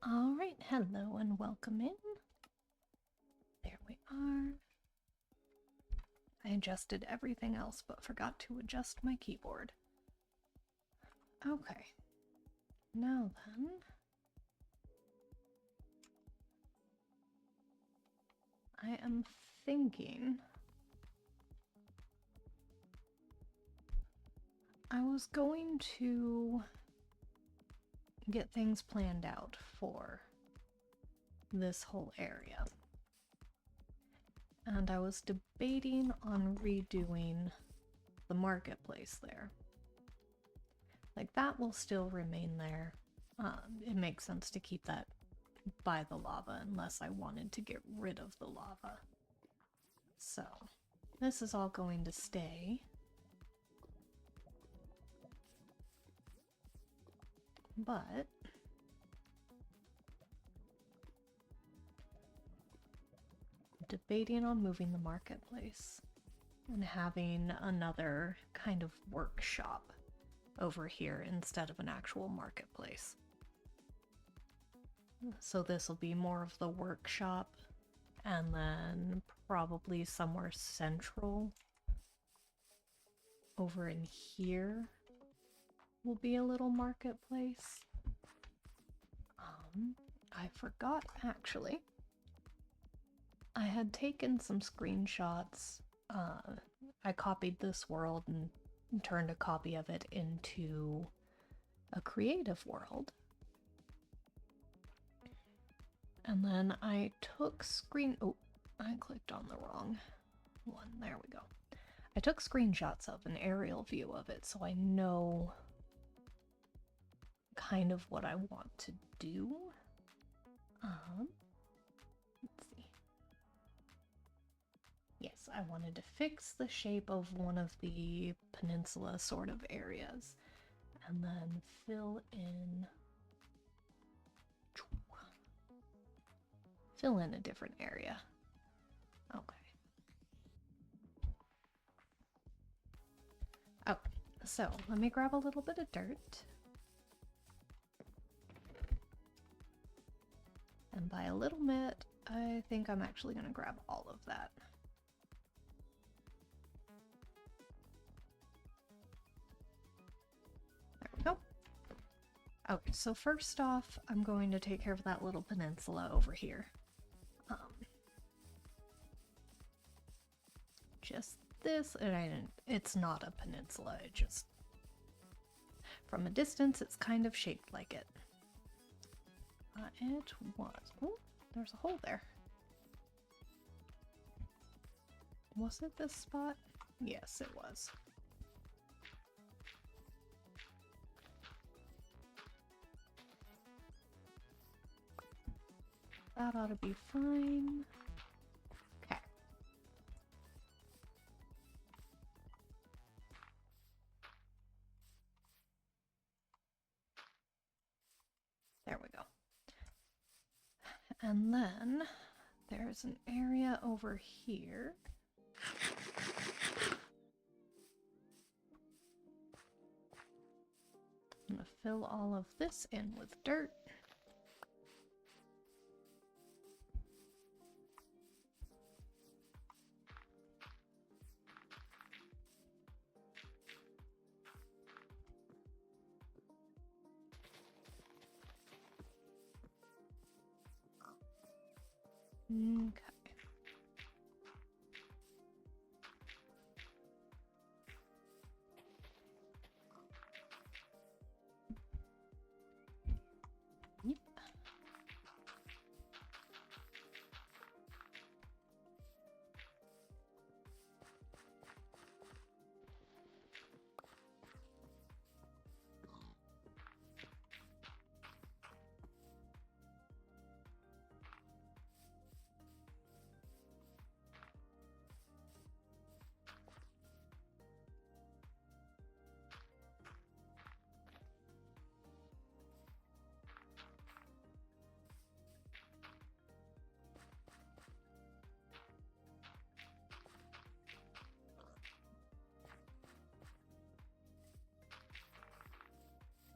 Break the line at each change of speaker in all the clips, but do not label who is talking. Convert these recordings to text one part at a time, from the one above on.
Alright, hello and welcome in. There we are. I adjusted everything else but forgot to adjust my keyboard. Okay, now then. I am thinking I was going to get things planned out for this whole area. And I was debating on redoing the marketplace there. Like, that will still remain there. It makes sense to keep that by the lava unless I wanted to get rid of the lava. So, this is all going to stay. But debating on moving the marketplace and having another kind of workshop over here instead of an actual marketplace. So this will be more of the workshop, and then probably somewhere central over in here will be a little marketplace. I forgot actually. I had taken some screenshots. I copied this world and turned a copy of it into a creative world. And then I took oh, I clicked on the wrong one. There we go. I took screenshots of an aerial view of it so I know kind of what I want to do. Let's see. Yes, I wanted to fix the shape of one of the peninsula sort of areas and then fill in a different area. Okay. Oh, so let me grab a little bit of dirt. And by a little bit, I think I'm actually going to grab all of that. There we go. Okay, so first off, I'm going to take care of that little peninsula over here. Just this, and it's not a peninsula, it just, from a distance, it's kind of shaped like it. It was, oh, there's a hole there. Was it this spot? Yes, it was. That ought to be fine. Okay. There we go. And then there's an area over here. I'm gonna fill all of this in with dirt. Okay. Yep.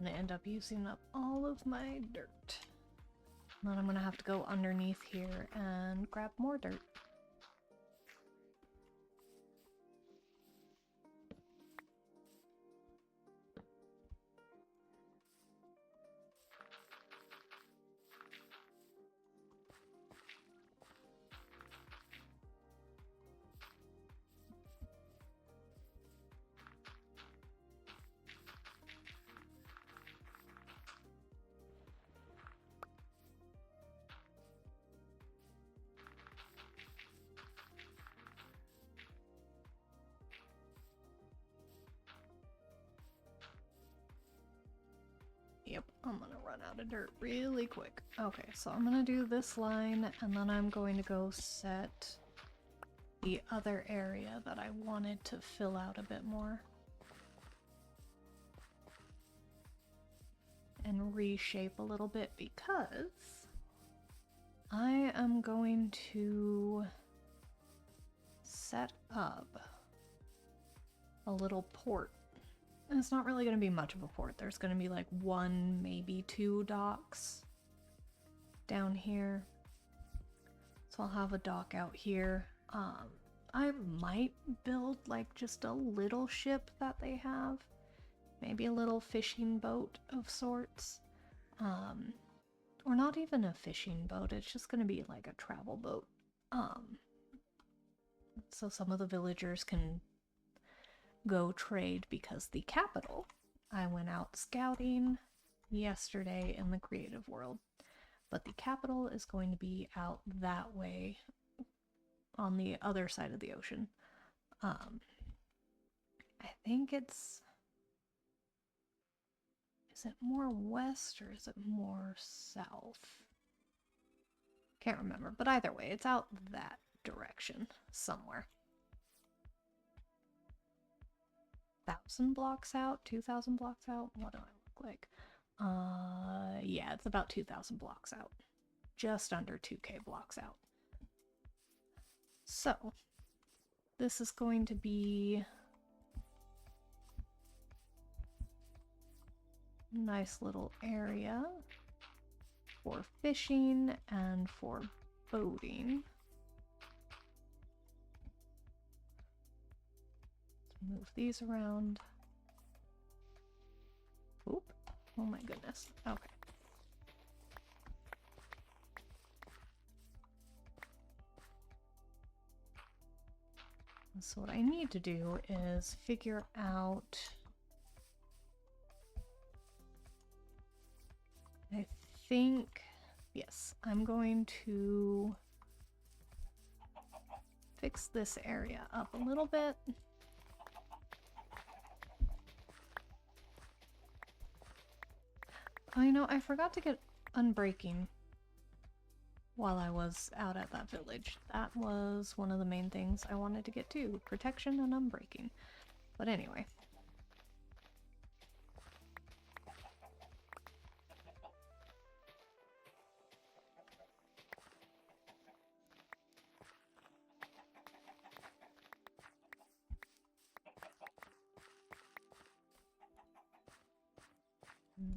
I'm gonna end up using up all of my dirt. And then I'm gonna have to go underneath here and grab more dirt. Yep, I'm gonna run out of dirt really quick. Okay, so I'm gonna do this line, and then I'm going to go set the other area that I wanted to fill out a bit more. And reshape a little bit because I am going to set up a little port. And it's not really going to be much of a port. There's going to be like 1, maybe 2 docks down here. So I'll have a dock out here. I might build like just a little ship that they have. Maybe a little fishing boat of sorts. Or not even a fishing boat. It's just going to be like a travel boat. So some of the villagers can go trade, because the capital, I went out scouting yesterday in the creative world, but the capital is going to be out that way on the other side of the ocean. I think is it more west or is it more south? Can't remember, but either way, it's out that direction somewhere. 1,000 blocks out, 2,000 blocks out. What do I look like? Yeah, it's about 2,000 blocks out. Just under 2K blocks out. So, this is going to be a nice little area for fishing and for boating. Move these around. Oop. Oh my goodness. Okay. So what I need to do is figure out... I think... Yes, I'm going to fix this area up a little bit. Oh, you know, I forgot to get unbreaking while I was out at that village. That was one of the main things I wanted to get to, protection and unbreaking. But anyway.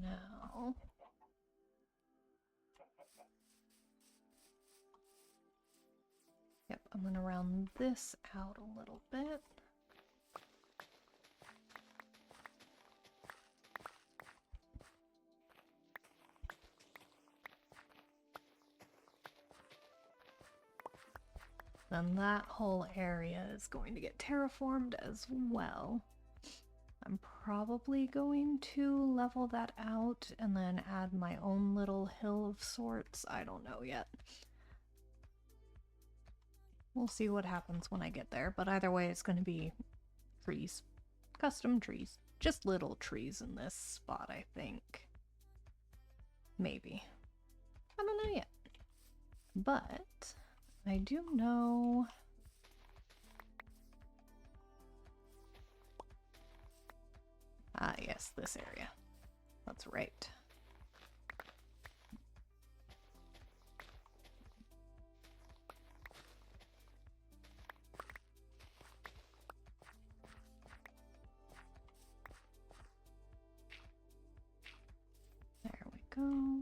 Now, yep, I'm gonna round this out a little bit. Then that whole area is going to get terraformed as well. I'm probably going to level that out and then add my own little hill of sorts. I don't know yet. We'll see what happens when I get there, but either way it's going to be trees. Custom trees. Just little trees in this spot, I think. Maybe. I don't know yet. But I do know... Ah, yes, this area. That's right. There we go.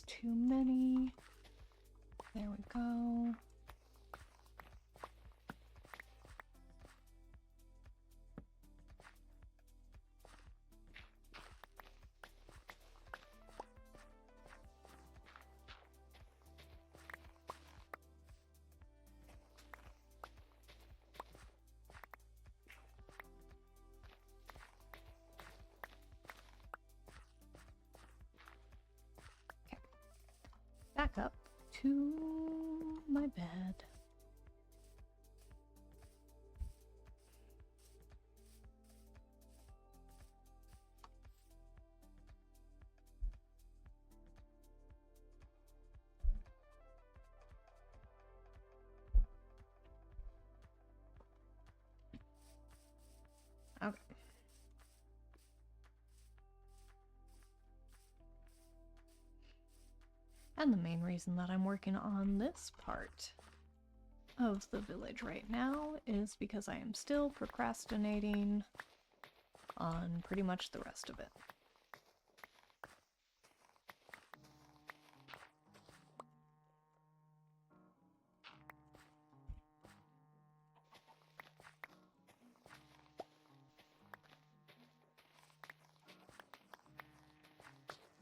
too many. There we go. Back up to my bed. Okay. And the main reason that I'm working on this part of the village right now is because I am still procrastinating on pretty much the rest of it.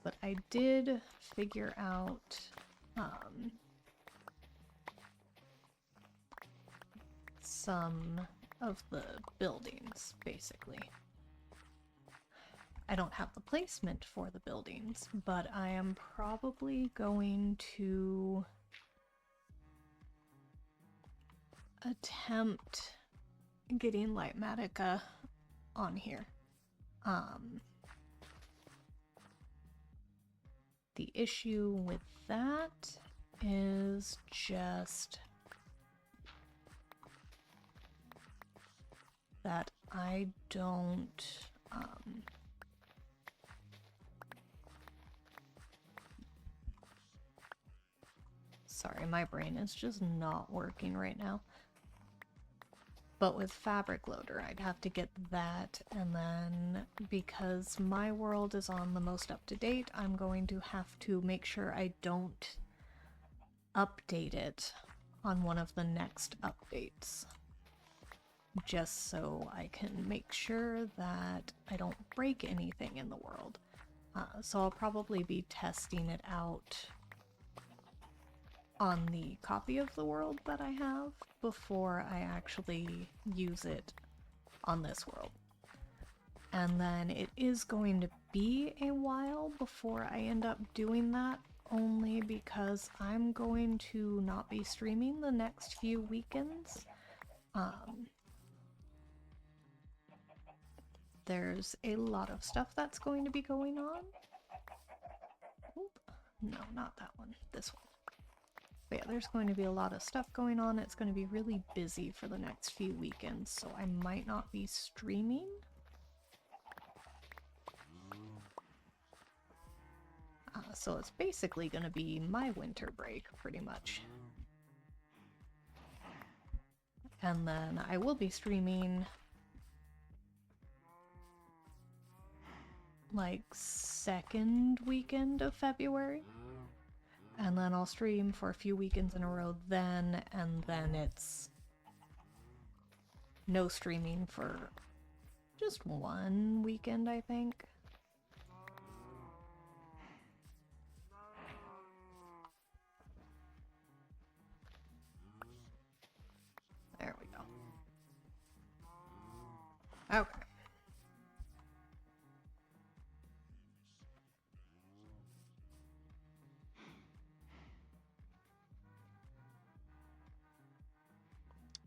But I did figure out some of the buildings, basically. I don't have the placement for the buildings, but I am probably going to attempt getting Lightmatica on here. The issue with that is just that I don't sorry, my brain is just not working right now. But with Fabric Loader, I'd have to get that, and then because my world is on the most up-to-date, I'm going to have to make sure I don't update it on one of the next updates. Just so I can make sure that I don't break anything in the world. So I'll probably be testing it out on the copy of the world that I have before I actually use it on this world. And then it is going to be a while before I end up doing that, only because I'm going to not be streaming the next few weekends. There's a lot of stuff that's going to be going on. Oop. No, not that one. This one. But yeah, there's going to be a lot of stuff going on. It's going to be really busy for the next few weekends, so I might not be streaming. So it's basically going to be my winter break, pretty much. And then I will be streaming like second weekend of February. And then I'll stream for a few weekends in a row then, and then it's no streaming for just one weekend, I think. There we go. Okay.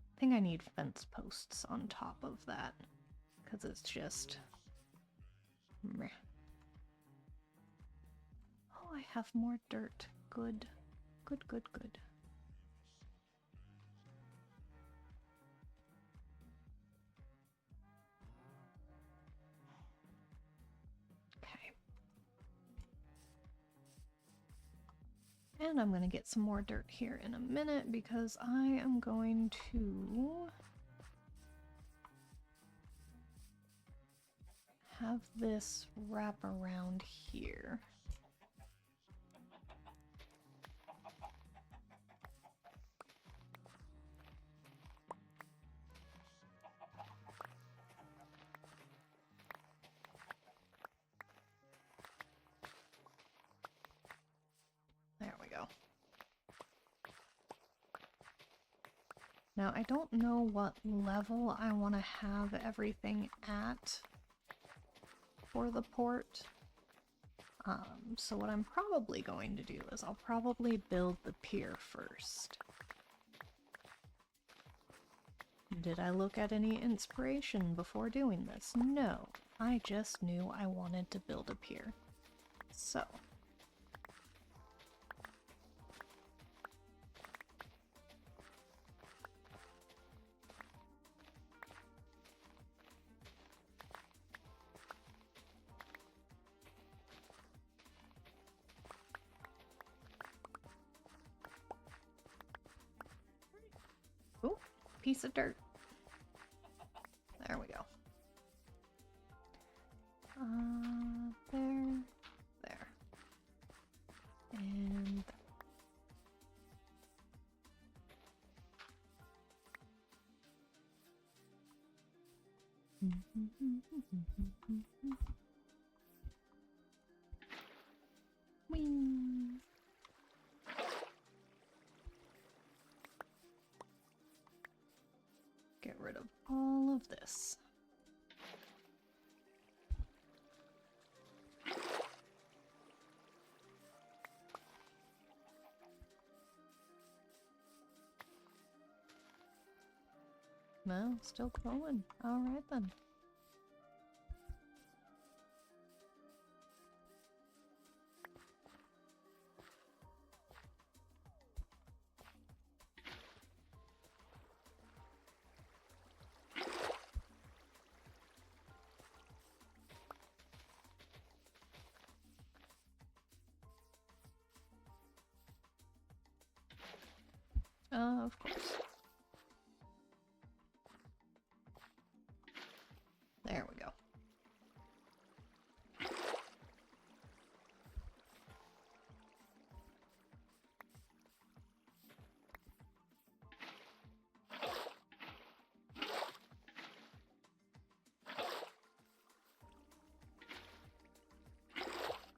I think I need fence posts on top of that, because it's just meh. Oh, I have more dirt. Good. Good, good, good. Okay. And I'm going to get some more dirt here in a minute because I am going to have this wrap around here. go. Now, I don't know what level I want to have everything at for the port. So what I'm probably going to do is I'll probably build the pier first. Did I look at any inspiration before doing this? No, I just knew I wanted to build a pier. So. Ooh, piece of dirt. There we go. There, there, and whee. Get rid of all of this. No, still going. Alright then. Of course. There we go.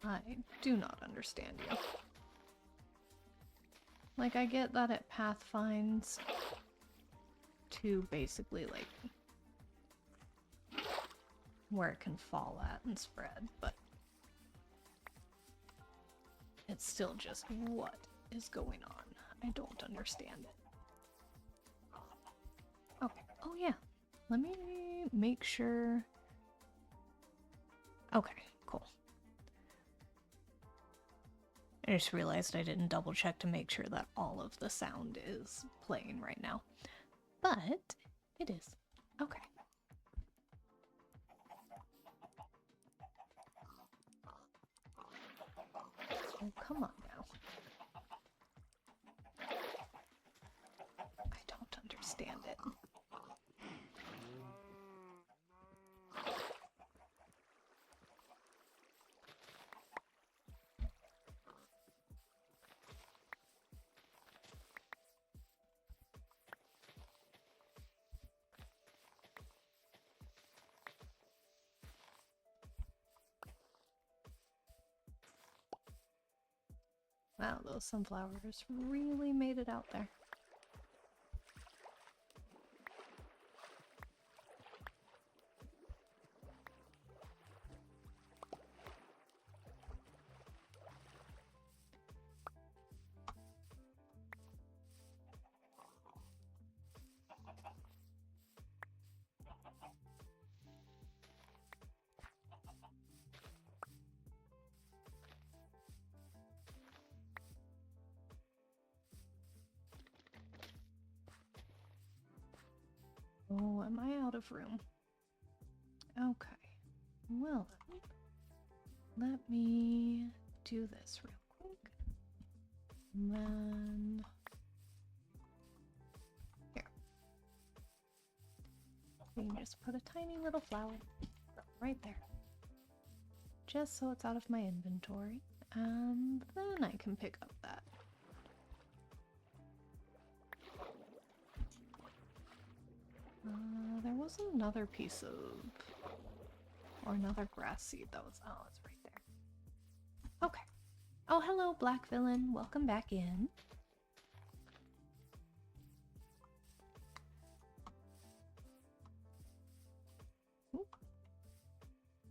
I do not understand you. Like, I get that it path finds to basically, like, where it can fall at and spread, but it's still just what is going on. I don't understand it. Okay. Oh, yeah. Let me make sure. Okay, cool. I just realized I didn't double check to make sure that all of the sound is playing right now. But it is. Okay. Oh, come on now. I don't understand it. Wow, those sunflowers really made it out there. Oh, am I out of room? Okay. Well then, let me do this real quick. And then here. We can just put a tiny little flower right there. Just so it's out of my inventory. And then I can pick up that. There was another piece of, or another grass seed that was, oh, it's right there. Okay. Oh, hello, Black Villain. Welcome back in. Ooh.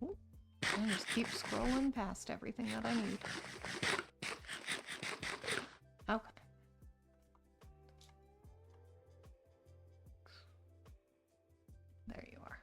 Ooh. I just keep scrolling past everything that I need. Okay. There you are.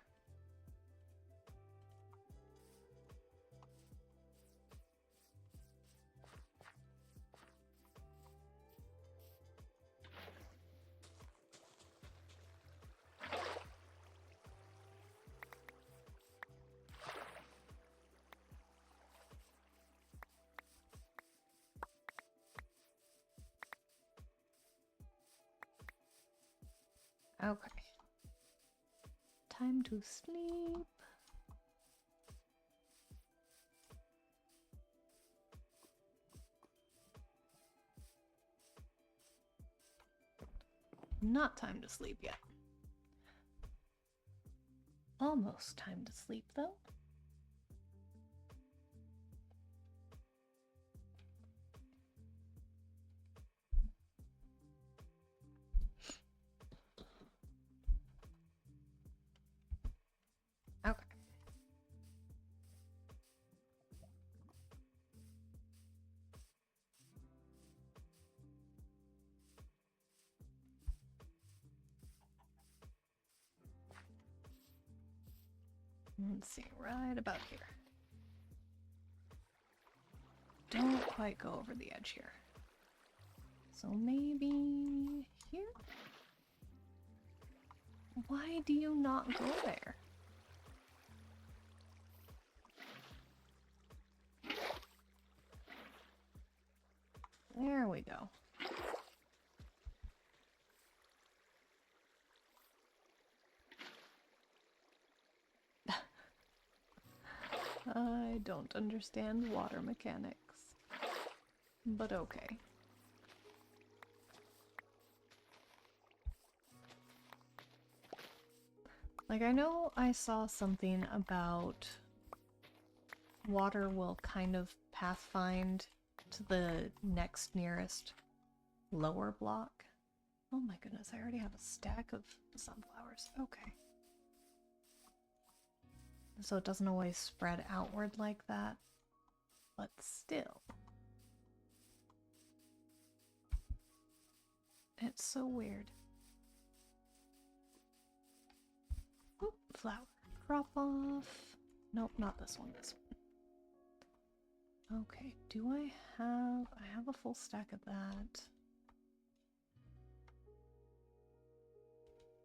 Okay. Time to sleep. Not time to sleep yet. Almost time to sleep, though. Okay. Let's see, right about here. Don't quite go over the edge here. So maybe here? Why do you not go there? There we go. I don't understand water mechanics, but okay. Like, I know I saw something about water will kind of pathfind to the next nearest lower block. Oh my goodness, I already have a stack of sunflowers. Okay. So it doesn't always spread outward like that, but still. It's so weird. Oop, flower. Drop off. Nope, not this one, this one. Okay, do I have a full stack of that.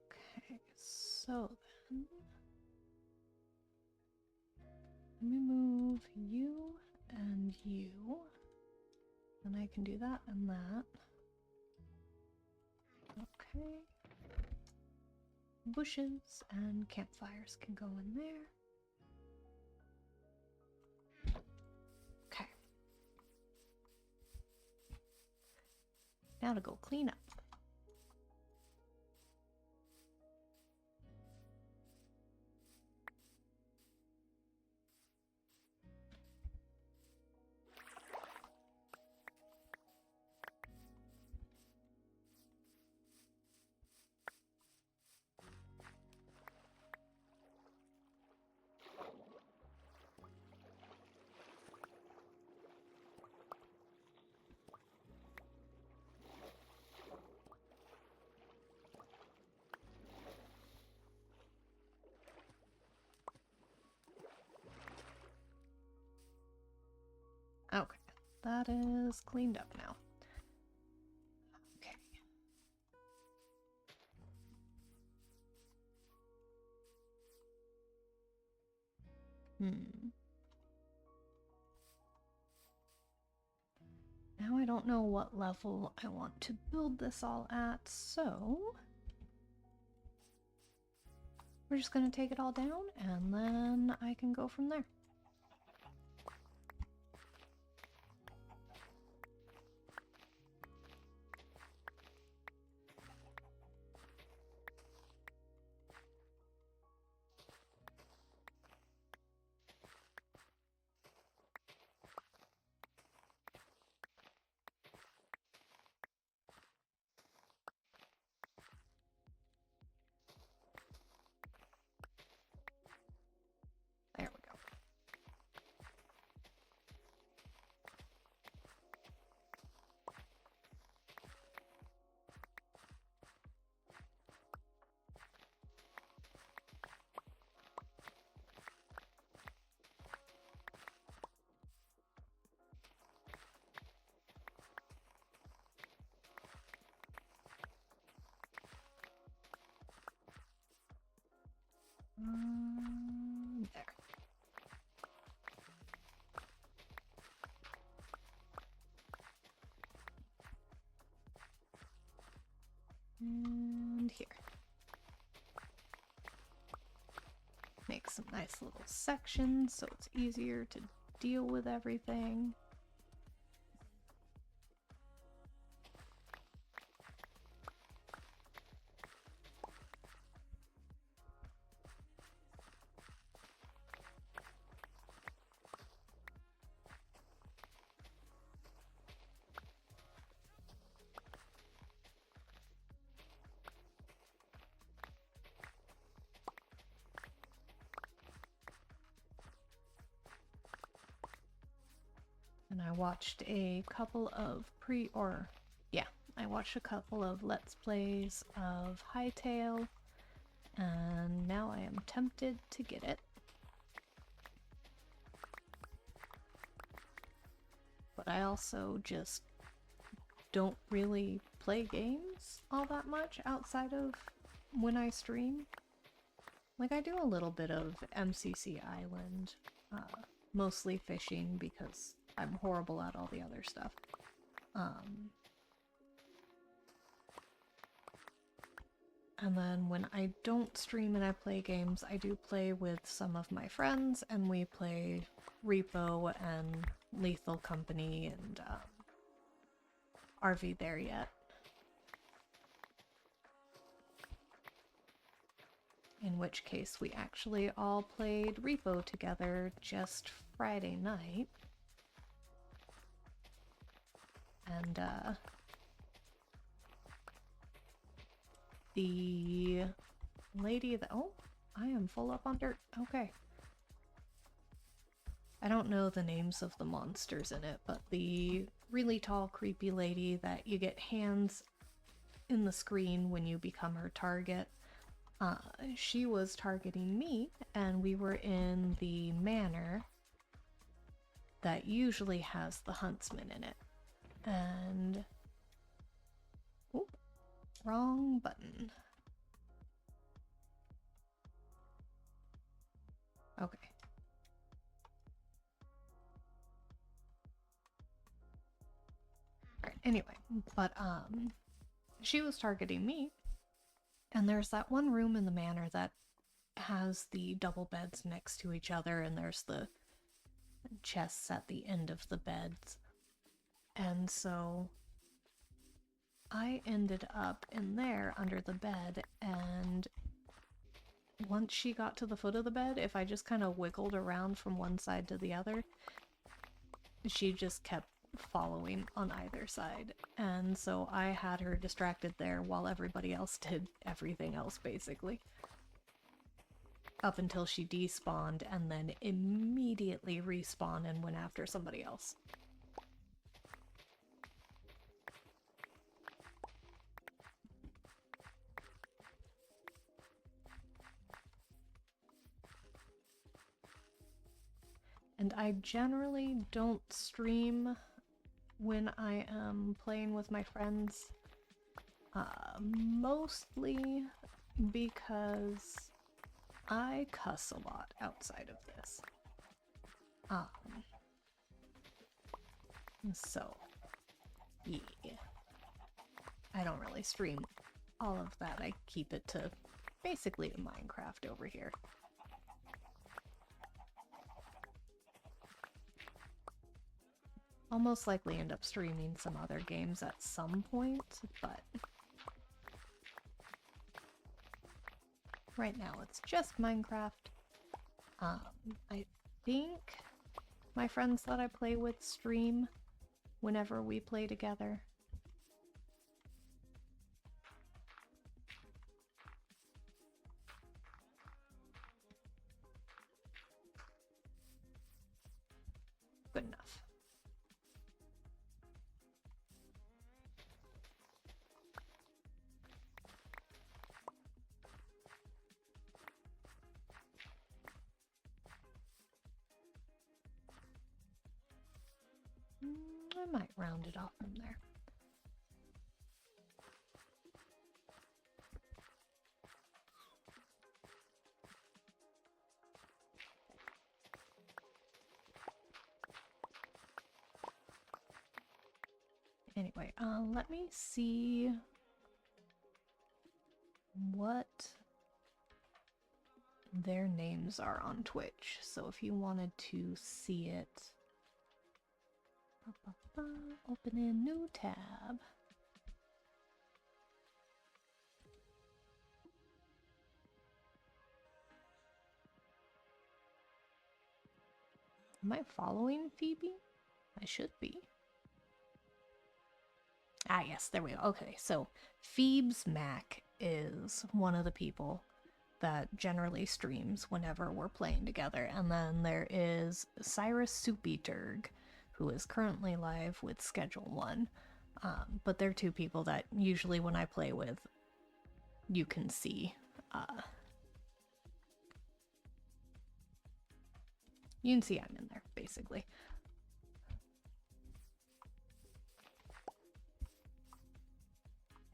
Okay, so then let me move you and you. And I can do that and that. Okay. Bushes and campfires can go in there. Okay. Now to go clean up. Okay, that is cleaned up now. Okay. Now I don't know what level I want to build this all at, so we're just gonna take it all down and then I can go from there. And here. Make some nice little sections so it's easier to deal with everything. And I watched a couple of I watched a couple of Let's Plays of Hytale, and now I am tempted to get it. But I also just don't really play games all that much outside of when I stream. Like, I do a little bit of MCC Island, mostly fishing because I'm horrible at all the other stuff. And then when I don't stream and I play games, I do play with some of my friends, and we play Repo and Lethal Company and RV There Yet. In which case we actually all played Repo together just Friday night. And the lady that— oh, I am full up on dirt. Okay. I don't know the names of the monsters in it, but the really tall, creepy lady that you get hands in the screen when you become her target, she was targeting me, and we were in the manor that usually has the huntsman in it. And oh, wrong button. Okay. Alright, anyway, but she was targeting me, and there's that one room in the manor that has the double beds next to each other, and there's the chests at the end of the beds. And so I ended up in there under the bed, and once she got to the foot of the bed, if I just kind of wiggled around from one side to the other, she just kept following on either side. And so I had her distracted there while everybody else did everything else, basically. Up until she despawned and then immediately respawned and went after somebody else. And I generally don't stream when I am playing with my friends, mostly because I cuss a lot outside of this. So, yeah. I don't really stream all of that. I keep it to basically Minecraft over here. I'll most likely end up streaming some other games at some point, but right now it's just Minecraft. I think my friends that I play with stream whenever we play together. Good enough. I might round it off from there. Anyway, let me see what their names are on Twitch. So if you wanted to see it, open a new tab. Am I following Phoebe? I should be. Ah, yes, there we go. Okay, so Phoebes Mac is one of the people that generally streams whenever we're playing together. And then there is Cyrus Soupy-Turg, who is currently live with Schedule 1. But they're two people that usually when I play with, you can see. You can see I'm in there, basically.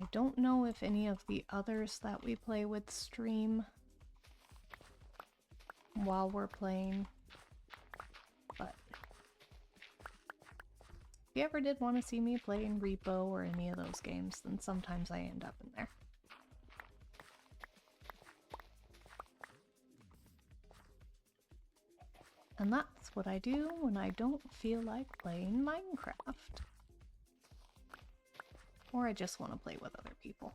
I don't know if any of the others that we play with stream while we're playing, but if you ever did want to see me play in Repo or any of those games, then sometimes I end up in there. And that's what I do when I don't feel like playing Minecraft. Or I just want to play with other people.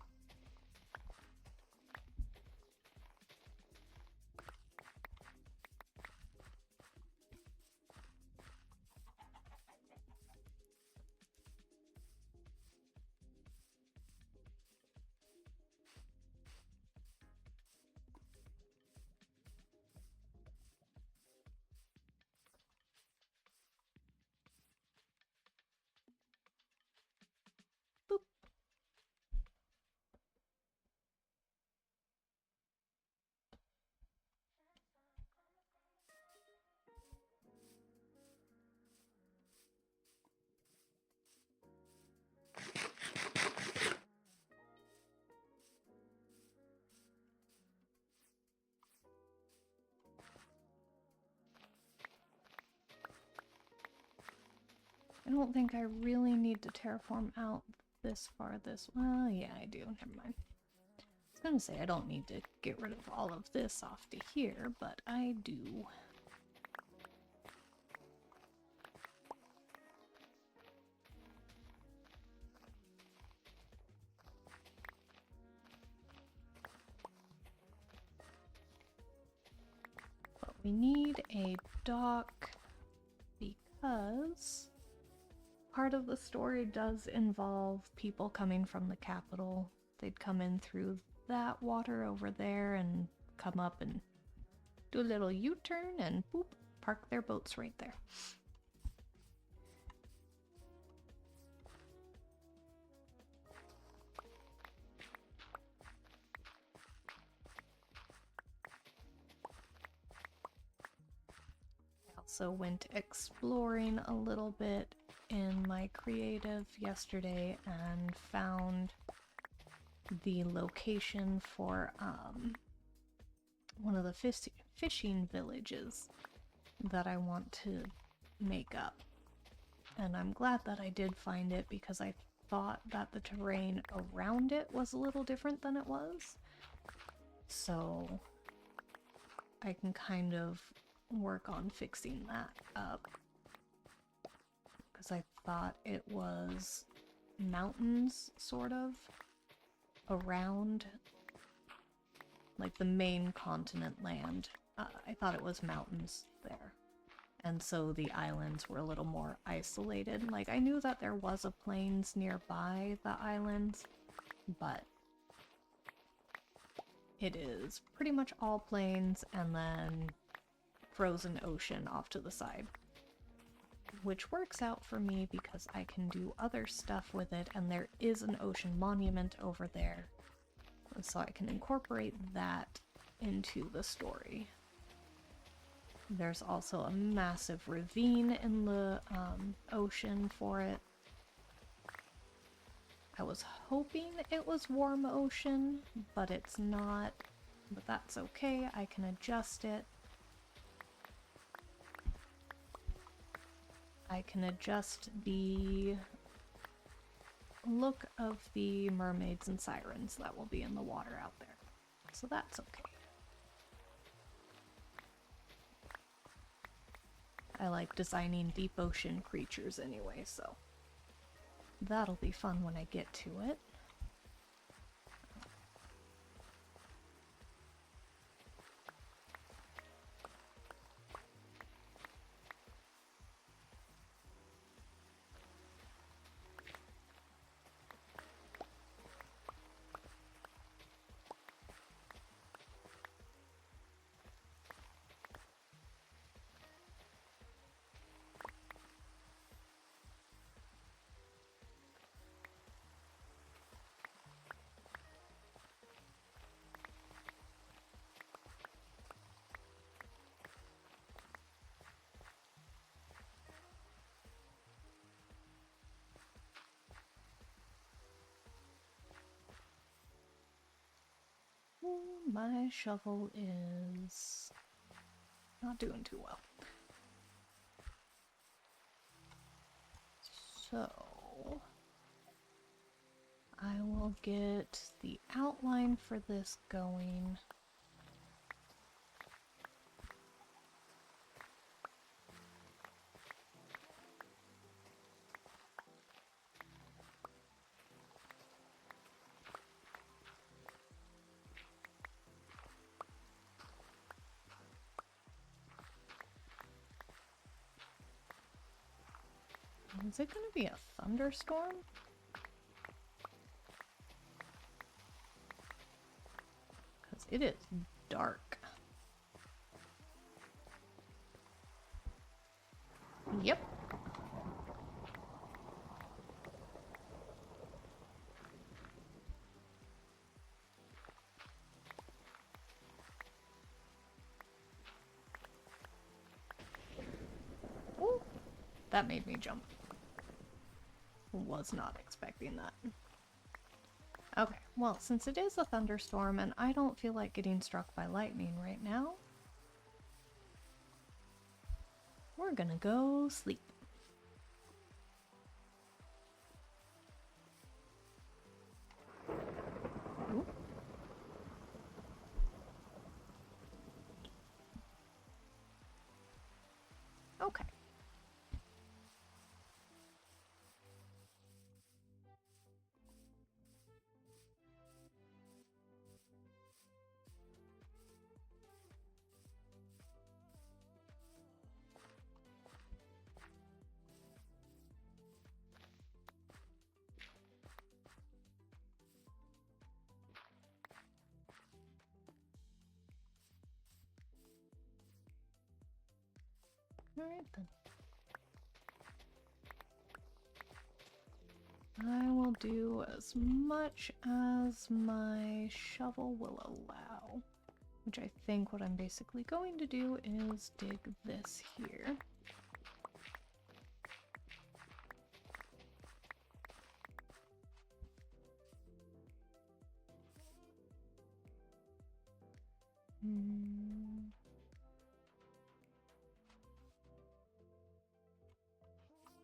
Boop. I don't think I really need to terraform out this far well, yeah, I do. Never mind. I was gonna say I don't need to get rid of all of this off to here, but I do. But we need a dock because part of the story does involve people coming from the capital. They'd come in through that water over there and come up and do a little U-turn and boop, park their boats right there. I also went exploring a little bit in my creative yesterday and found the location for one of the fishing villages that I want to make up. And I'm glad that I did find it because I thought that the terrain around it was a little different than it was. So I can kind of work on fixing that up. Because I thought it was mountains, sort of, around, like, the main continent land. I thought it was mountains there. And so the islands were a little more isolated. Like, I knew that there was a plains nearby the islands, but it is pretty much all plains and then frozen ocean off to the side. Which works out for me because I can do other stuff with it, and there is an ocean monument over there. So I can incorporate that into the story. There's also a massive ravine in the ocean for it. I was hoping it was warm ocean, but it's not. But that's okay, I can adjust it. I can adjust the look of the mermaids and sirens that will be in the water out there. So that's okay. I like designing deep ocean creatures anyway, so that'll be fun when I get to it. My shovel is not doing too well. So I will get the outline for this going. Is it going to be a thunderstorm? Because it is dark. Yep. Ooh, that made me jump. Was not expecting that. Okay, well, since it is a thunderstorm and I don't feel like getting struck by lightning right now, we're gonna go sleep. Ooh. Okay. Alright then. I will do as much as my shovel will allow, which I think what I'm basically going to do is dig this here.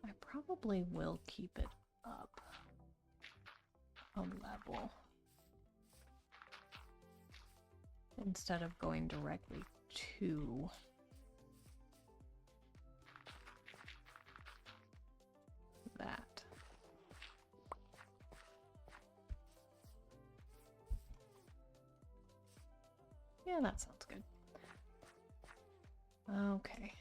I probably will keep it up a level instead of going directly to that. Yeah, that sounds good. Okay.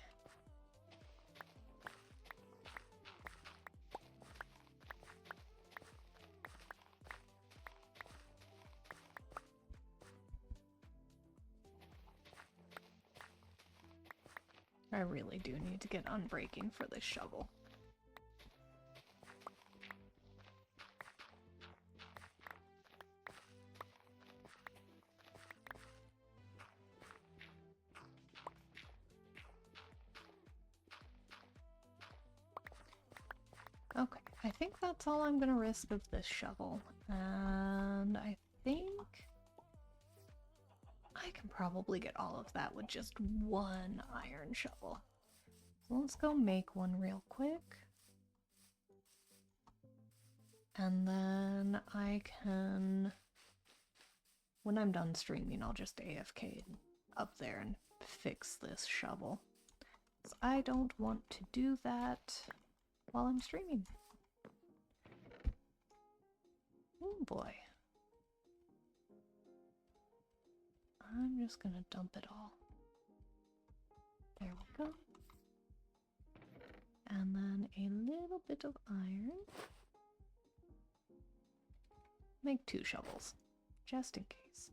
I really do need to get unbreaking for this shovel. Okay, I think that's all I'm gonna risk of this shovel, and I think I can probably get all of that with just one iron shovel. So let's go make one real quick. And then I can, when I'm done streaming, I'll just AFK up there and fix this shovel. 'Cause I don't want to do that while I'm streaming. Oh boy. I'm just gonna dump it all. There we go. And then a little bit of iron. Make 2 shovels, just in case.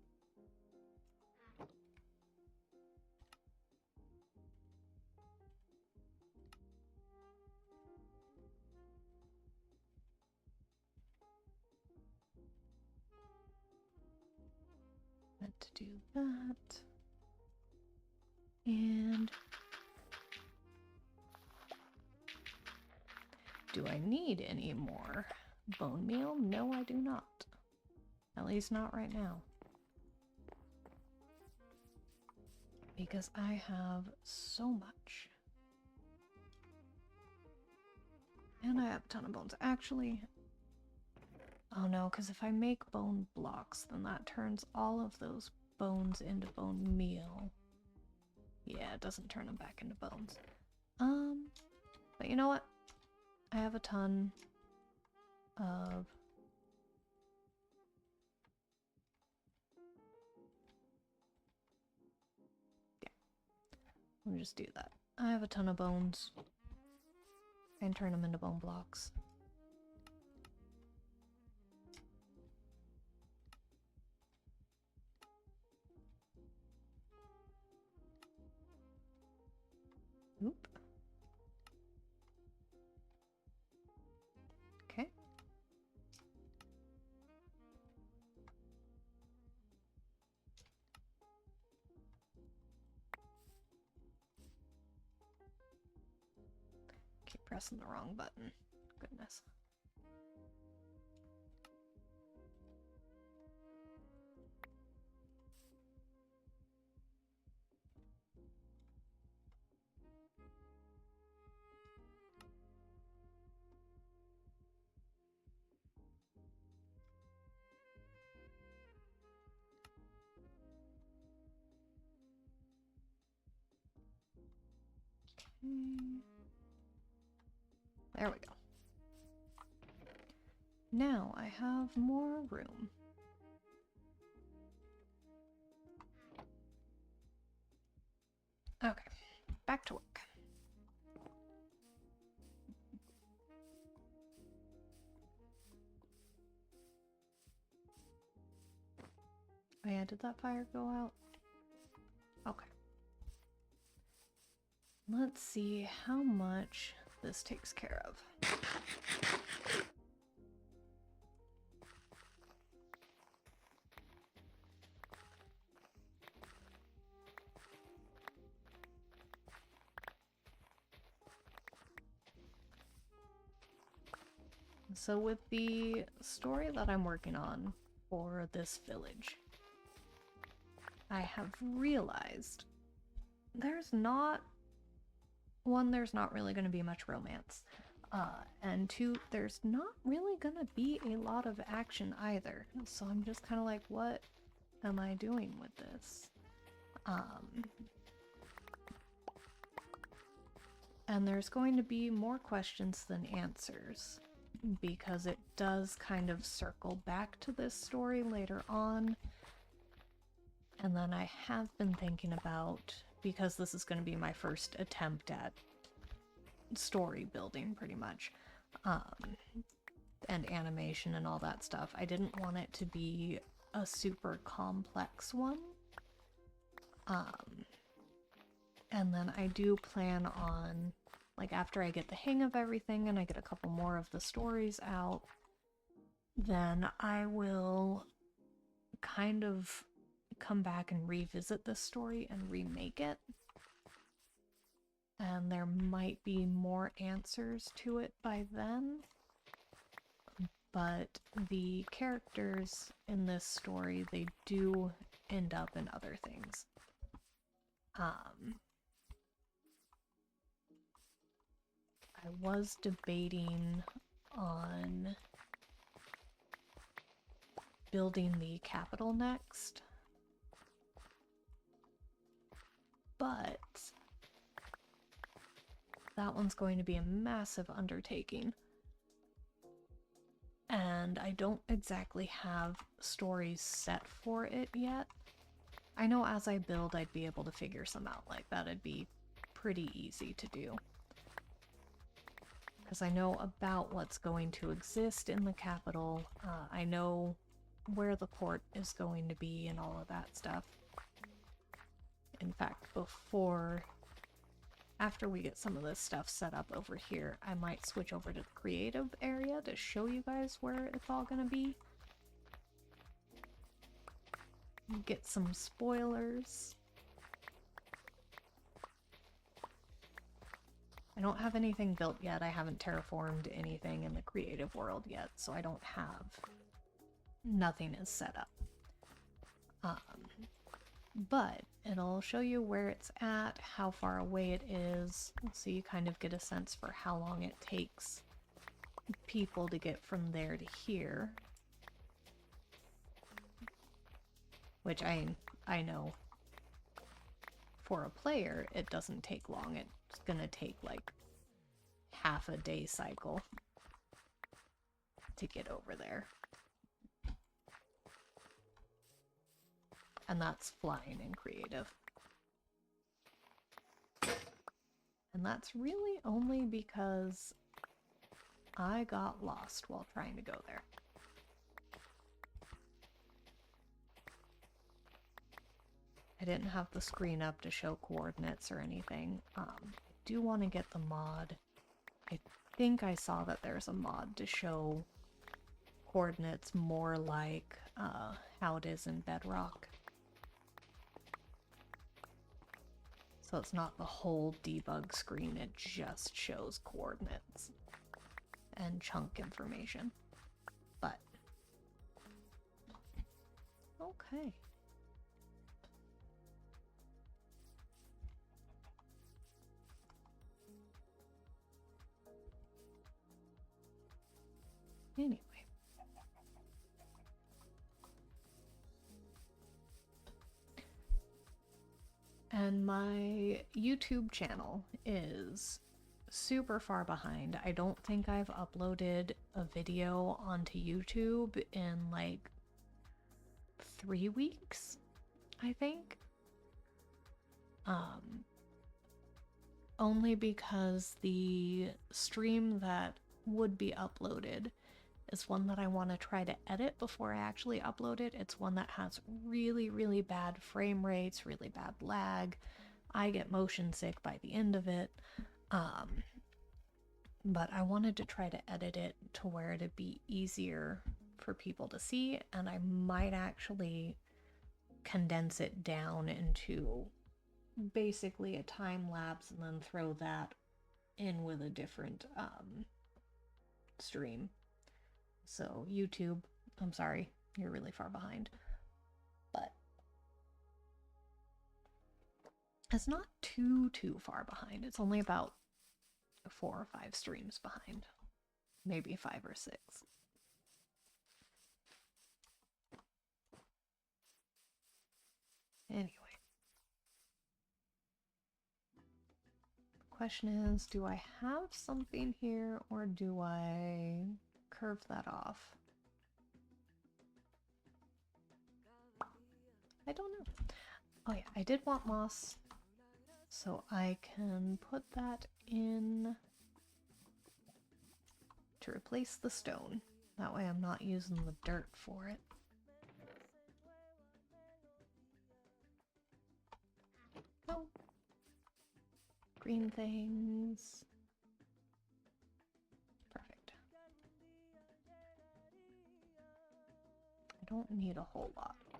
Meant to do that. And do I need any more bone meal? No, I do not. At least not right now. Because I have so much. And I have a ton of bones. Actually, oh no, because if I make bone blocks, then that turns all of those bones into bone meal. Yeah, it doesn't turn them back into bones. But you know what? I have a ton of... Yeah. Let me just do that. I have a ton of bones. And turn them into bone blocks. Oop. Okay. Keep pressing the wrong button. Goodness. There we go. Now I have more room. Okay, back to work. Oh yeah, did that fire go out? Okay. Let's see how much this takes care of. So with the story that I'm working on for this village, I have realized there's not really going to be much romance. And 2, there's not really going to be a lot of action either. So I'm just kind of like, what am I doing with this? And there's going to be more questions than answers, because it does kind of circle back to this story later on. And then I have been thinking about, because this is going to be my first attempt at story building pretty much, and animation and all that stuff, I didn't want it to be a super complex one. And then I do plan on, like, after I get the hang of everything and I get a couple more of the stories out, then I will kind of come back and revisit this story and remake it. And there might be more answers to it by then. But the characters in this story, they do end up in other things. I was debating on building the capital next. But that one's going to be a massive undertaking. And I don't exactly have stories set for it yet. I know as I build, I'd be able to figure some out. Like, that'd be pretty easy to do. Because I know about what's going to exist in the capital. I know where the port is going to be and all of that stuff. In fact, after we get some of this stuff set up over here, I might switch over to the creative area to show you guys where it's all gonna be. Get some spoilers. I don't have anything built yet. I haven't terraformed anything in the creative world yet, so I don't have... nothing is set up. But it'll show you where it's at, how far away it is, so you kind of get a sense for how long it takes people to get from there to here. Which I know for a player, it doesn't take long. It's gonna take like half a day cycle to get over there. And that's flying in creative. And that's really only because I got lost while trying to go there. I didn't have the screen up to show coordinates or anything. I do want to get the mod. I think I saw that there's a mod to show coordinates more like how it is in Bedrock. So it's not the whole debug screen, it just shows coordinates and chunk information. But, okay. Anyway. And my YouTube channel is super far behind. I don't think I've uploaded a video onto YouTube in like 3 weeks, I think. Only because the stream that would be uploaded is one that I want to try to edit before I actually upload it. It's one that has really, really bad frame rates, really bad lag. I get motion sick by the end of it. But I wanted to try to edit it to where it'd be easier for people to see, and I might actually condense it down into basically a time lapse and then throw that in with a different stream. So YouTube, I'm sorry, you're really far behind. But it's not too far behind. It's only about 4 or 5 streams behind. Maybe 5 or 6. Anyway. The question is, do I have something here or do I curve that off? I don't know. Oh yeah, I did want moss, so I can put that in to replace the stone. That way I'm not using the dirt for it. No. Green things. Perfect. I don't need a whole lot of that.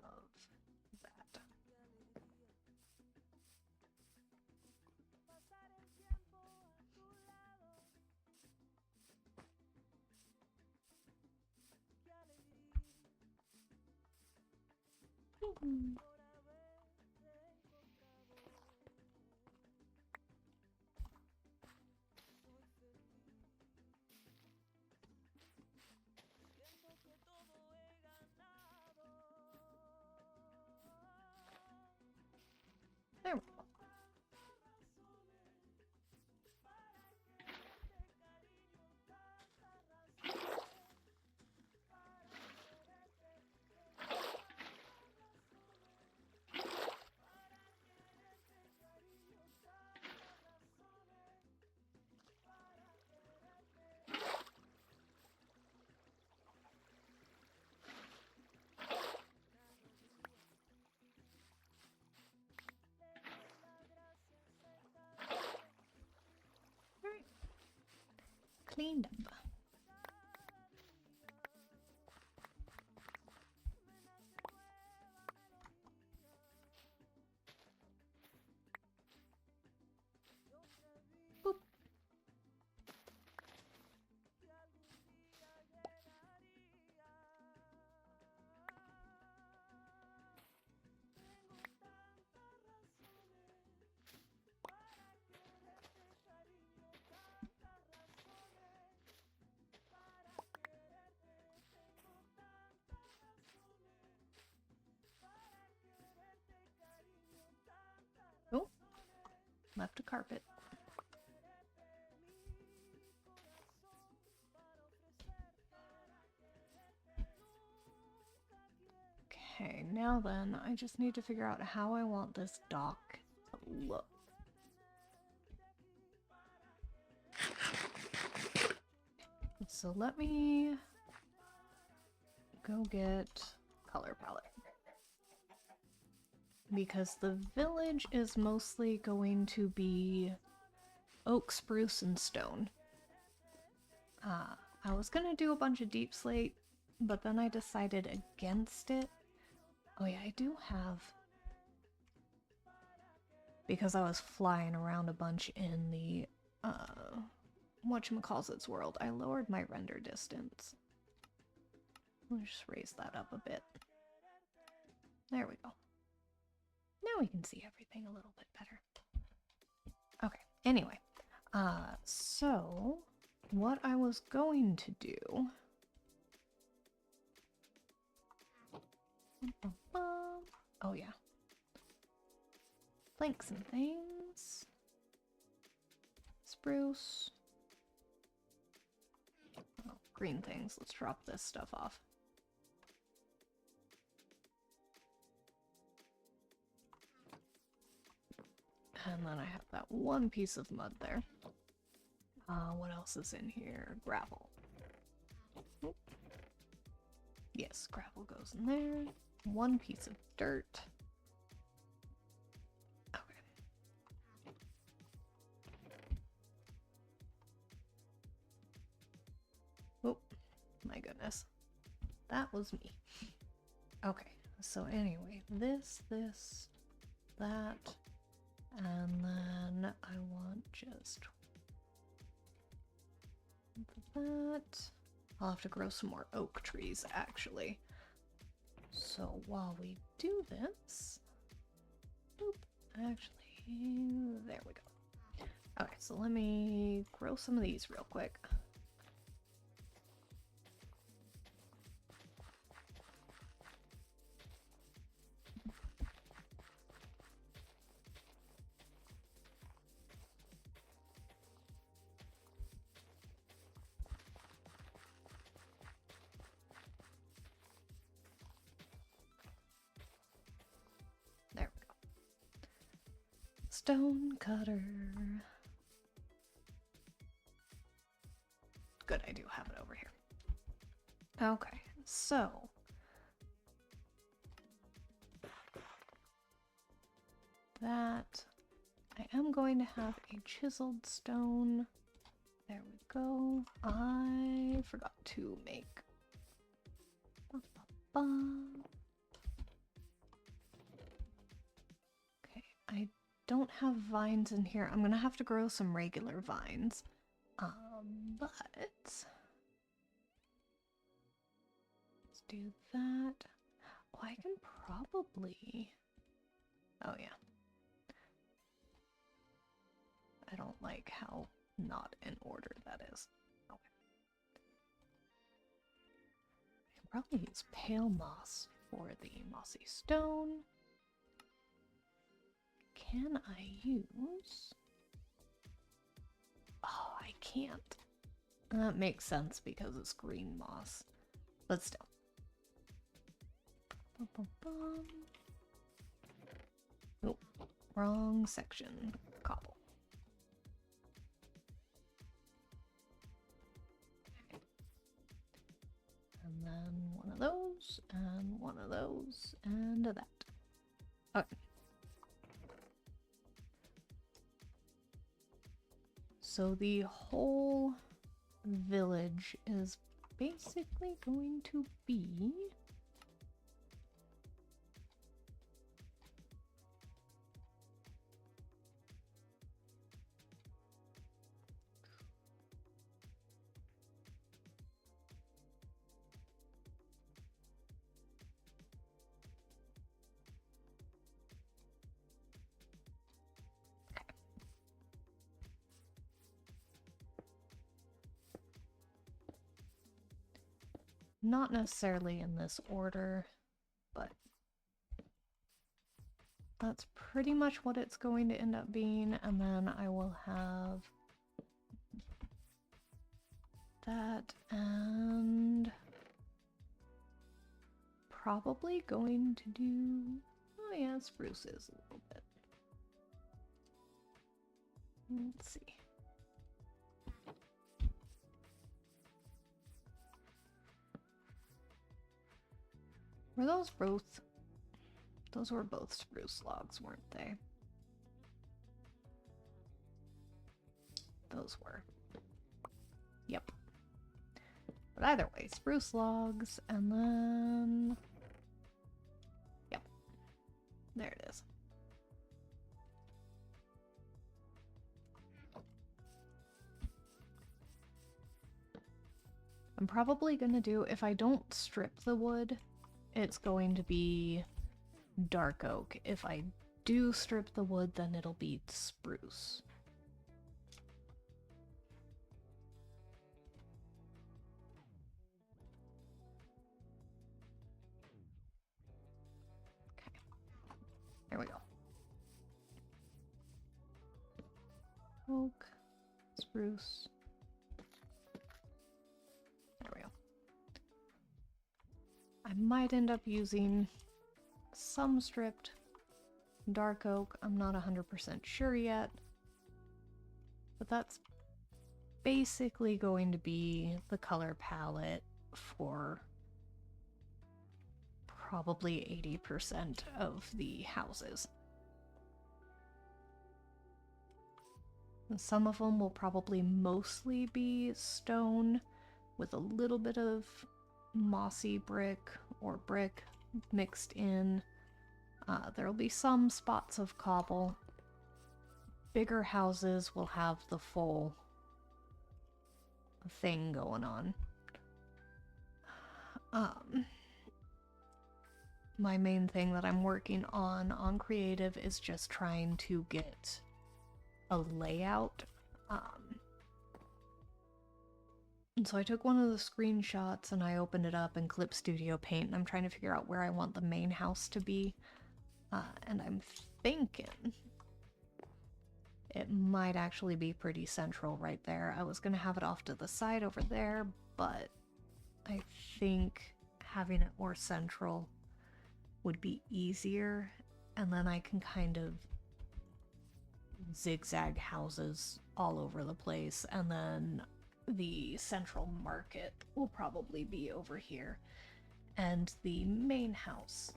cleaned up. Boop. Oh, left a carpet. Okay, now then, I just need to figure out how I want this dock to look. So let me go get color palette. Because the village is mostly going to be oak, spruce, and stone. I was gonna do a bunch of deep slate, but then I decided against it. Oh yeah, I do have... Because I was flying around a bunch in the, whatchamacallit's world, I lowered my render distance. We'll just raise that up a bit. There we go. Now we can see everything a little bit better. Okay, anyway. So, what I was going to do... Oh yeah. Planks and things. Spruce. Oh, green things. Let's drop this stuff off. And then I have that one piece of mud there. What else is in here? Gravel. Oop. Yes, gravel goes in there. One piece of dirt. Okay. Oh, my goodness. That was me. Okay, so anyway, this, that, and then I want just that. I'll have to grow some more oak trees, actually. So while we do this, boop, actually, there we go. Okay, so let me grow some of these real quick. Stone cutter. Good, I do have it over here. Okay, so that I am going to have a chiseled stone. There we go. I forgot to make. Okay, I don't have vines in here. I'm gonna have to grow some regular vines. But let's do that. Oh, I can probably... Oh yeah. I don't like how not in order that is. Okay. I can probably use pale moss for the mossy stone. Can I use... Oh, I can't. That makes sense because it's green moss. But still. Bum, bum, bum. Nope. Wrong section. Cobble. Okay. And then one of those, and one of those, and that. Okay. So the whole village is basically going to be not necessarily in this order, but that's pretty much what it's going to end up being. And then I will have that, and probably going to do, oh yeah, spruces a little bit. Let's see. Were those both? Those were both spruce logs, weren't they? Those were. Yep. But either way, spruce logs, and then... Yep. There it is. I'm probably gonna do, if I don't strip the wood, it's going to be dark oak. If I do strip the wood, then it'll be spruce. Okay. There we go. Oak, spruce. There we go. I might end up using some stripped dark oak. I'm not 100% sure yet. But that's basically going to be the color palette for probably 80% of the houses. And some of them will probably mostly be stone with a little bit of mossy brick or brick mixed in. There'll be some spots of cobble. Bigger houses will have the full thing going on. My main thing that I'm working on creative is just trying to get a layout. And so I took one of the screenshots and I opened it up in Clip Studio Paint, and I'm trying to figure out where I want the main house to be. And I'm thinking it might actually be pretty central right there. I was going to have it off to the side over there, but I think having it more central would be easier, and then I can kind of zigzag houses all over the place, and then the central market will probably be over here, and the main house.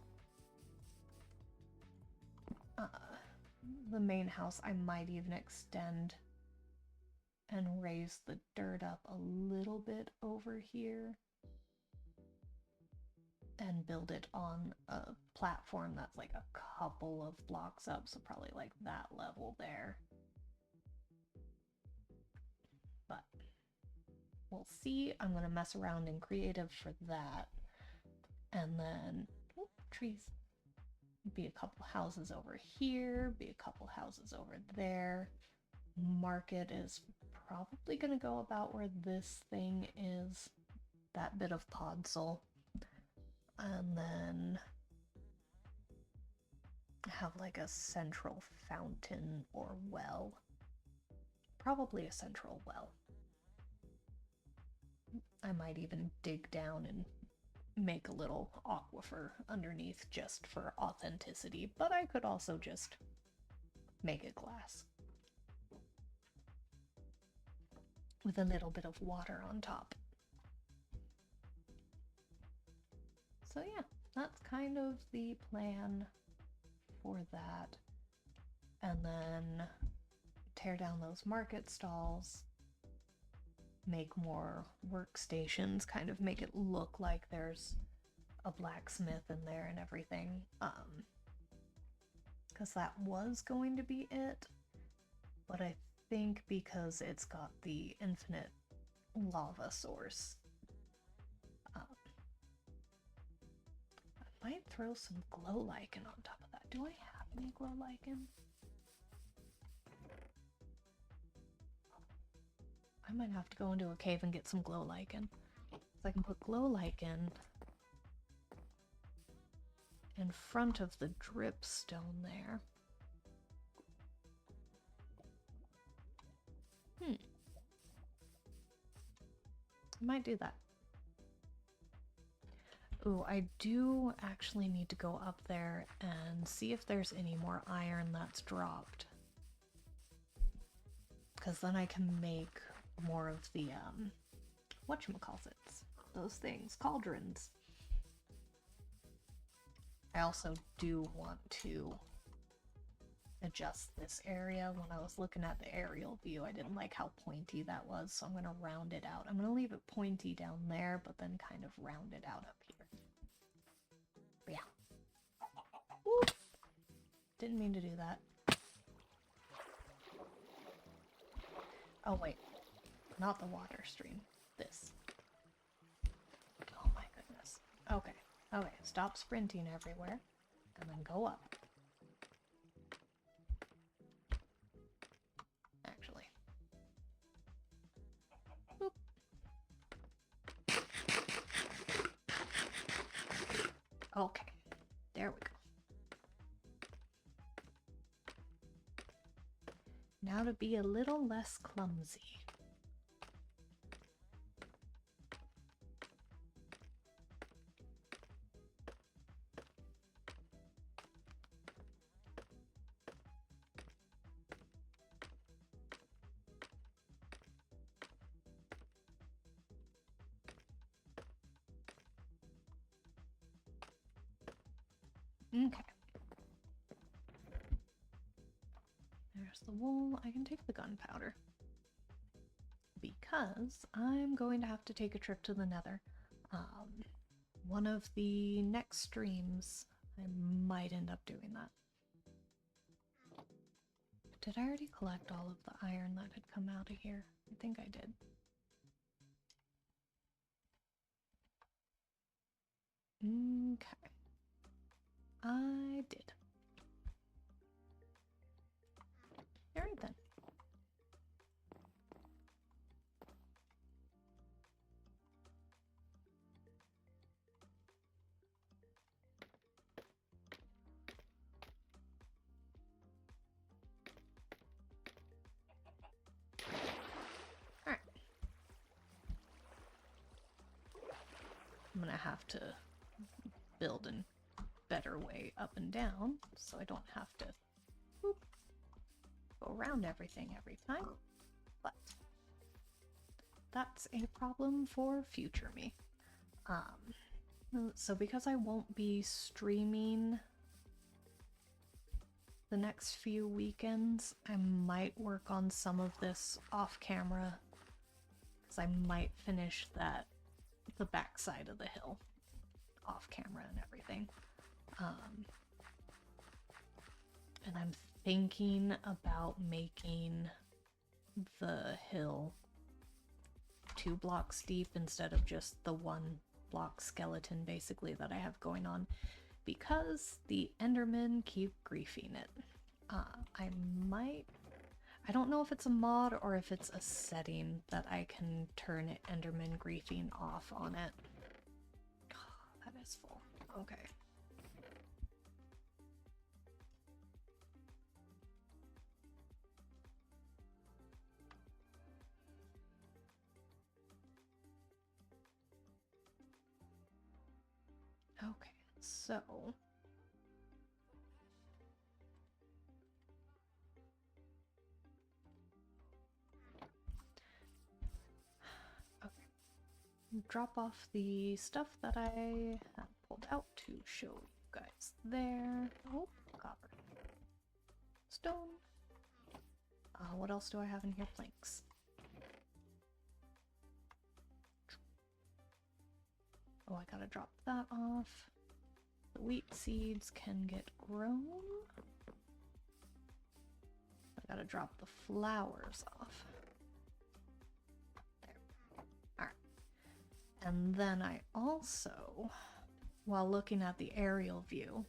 The main house I might even extend and raise the dirt up a little bit over here and build it on a platform that's like a couple of blocks up, so probably like that level there. But we'll see. I'm gonna mess around in creative for that. And then, oh, trees. Be a couple houses over here, be a couple houses over there. Market is probably gonna go about where this thing is, that bit of podzol. And then have like a central fountain or well. Probably a central well. I might even dig down and make a little aquifer underneath just for authenticity, but I could also just make it glass with a little bit of water on top. So yeah, that's kind of the plan for that. And then tear down those market stalls make more workstations, kind of make it look like there's a blacksmith in there and everything. Because that was going to be it, but I think because it's got the infinite lava source, I might throw some glow lichen on top of that. Do I have any glow lichen? I might have to go into a cave and get some glow lichen. So I can put glow lichen in front of the dripstone there. I might do that. Ooh, I do actually need to go up there and see if there's any more iron that's dropped. Because then I can make more of the, whatchamacallits, those things, cauldrons. I also do want to adjust this area. When I was looking at the aerial view, I didn't like how pointy that was, so I'm going to round it out. I'm going to leave it pointy down there, but then kind of round it out up here. But yeah. Woo! Didn't mean to do that. Oh wait, not the water stream. This. Oh my goodness. Okay. Okay, stop sprinting everywhere, and then go up. Actually. Boop. Okay, there we go. Now to be a little less clumsy. Okay. There's the wool. I can take the gunpowder. Because I'm going to have to take a trip to the Nether. One of the next streams, I might end up doing that. Did I already collect all of the iron that had come out of here? I think I did. Okay. I did. Alright then. Alright. I'm gonna have to build a better way up and down so I don't have to whoop, go around everything every time, but that's a problem for future me. So because I won't be streaming the next few weekends, I might work on some of this off camera, because I might finish the back side of the hill off camera and everything. And I'm thinking about making the hill 2 blocks deep instead of just the 1 block skeleton basically that I have going on, because the Endermen keep griefing it. I don't know if it's a mod or if it's a setting that I can turn Enderman griefing off on it. Oh, that is full. Okay. Okay, so drop off the stuff that I have pulled out to show you guys there. Oh, copper. Stone. What else do I have in here? Planks. Oh, I gotta drop that off. The wheat seeds can get grown. I gotta drop the flowers off. There. Alright. And then I also, while looking at the aerial view,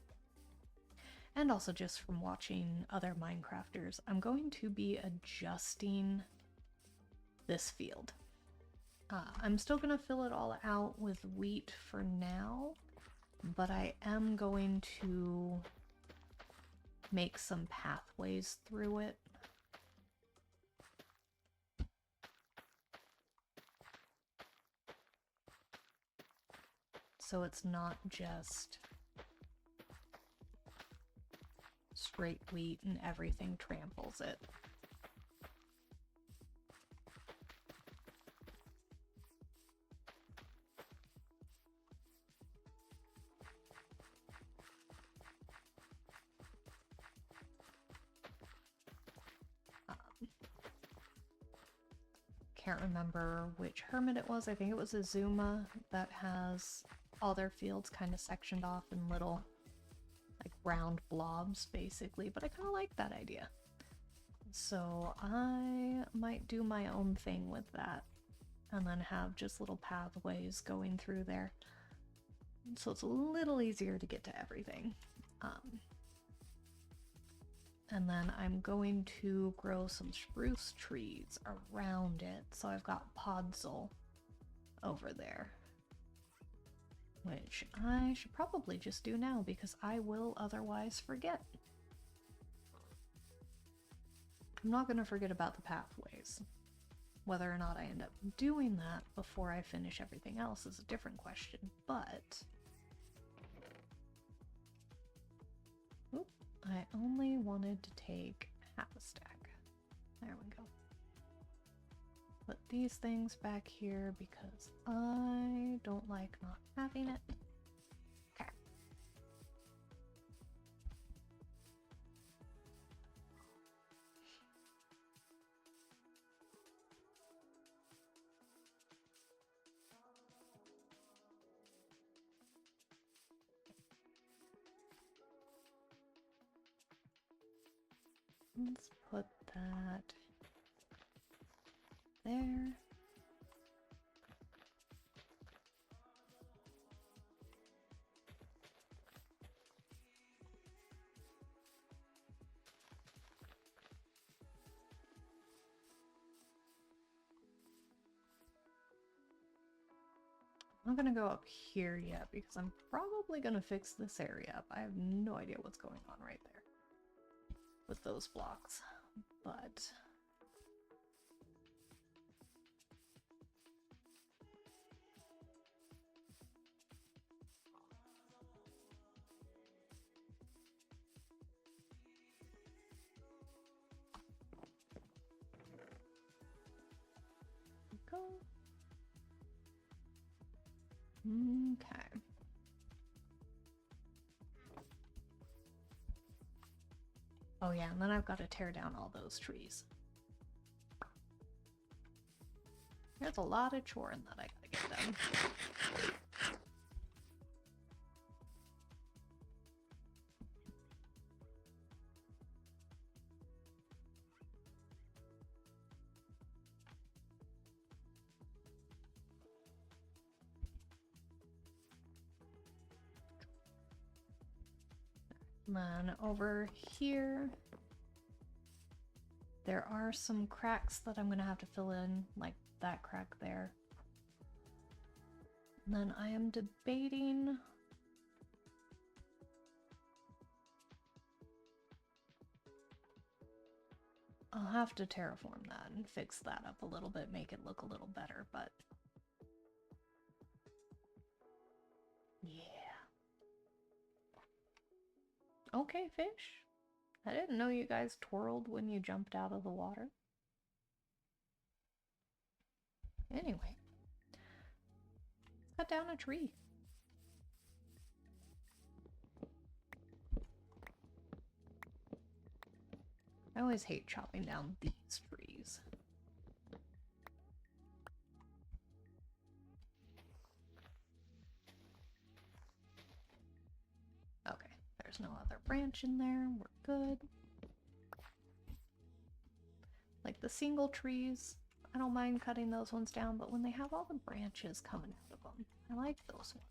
and also just from watching other Minecrafters, I'm going to be adjusting this field. I'm still going to fill it all out with wheat for now, but I am going to make some pathways through it. So it's not just straight wheat and everything tramples it. Can't remember which hermit it was. I think it was Azuma that has all their fields kind of sectioned off in little like round blobs basically, but I kind of like that idea. So I might do my own thing with that and then have just little pathways going through there. So it's a little easier to get to everything. And then I'm going to grow some spruce trees around it. So I've got podzol over there, which I should probably just do now because I will otherwise forget. I'm not going to forget about the pathways. Whether or not I end up doing that before I finish everything else is a different question, but I only wanted to take half a stack. There we go. Put these things back here because I don't like not having it. Okay. Let's put that there. I'm not gonna go up here yet because I'm probably gonna fix this area up. I have no idea what's going on right there with those blocks, but go. Okay. Oh yeah, and then I've got to tear down all those trees. There's a lot of chorin that I gotta get done. And then over here, there are some cracks that I'm gonna have to fill in, like that crack there. And then I am debating I'll have to terraform that and fix that up a little bit, make it look a little better, but yeah. Okay, fish. I didn't know you guys twirled when you jumped out of the water. Anyway, let's cut down a tree. I always hate chopping down these trees. there's no other branch in there. We're good. Like the single trees, I don't mind cutting those ones down, but when they have all the branches coming out of them, I like those ones.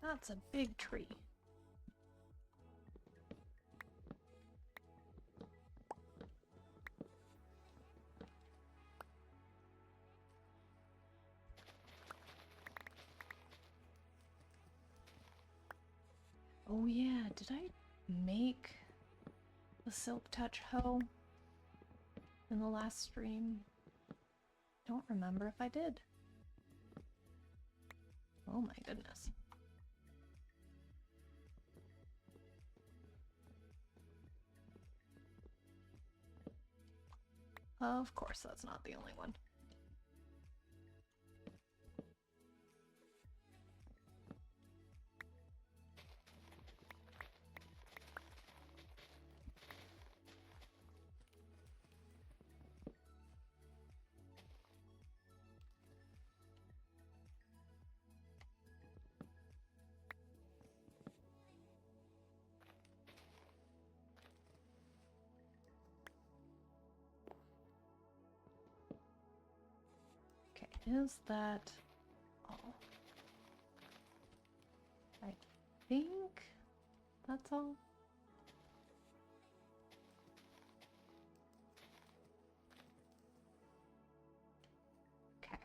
That's a big tree. Oh yeah, did I make the silk touch hoe in the last stream? Don't remember if I did. Oh my goodness. Of course, that's not the only one. Is that all? I think that's all. Okay.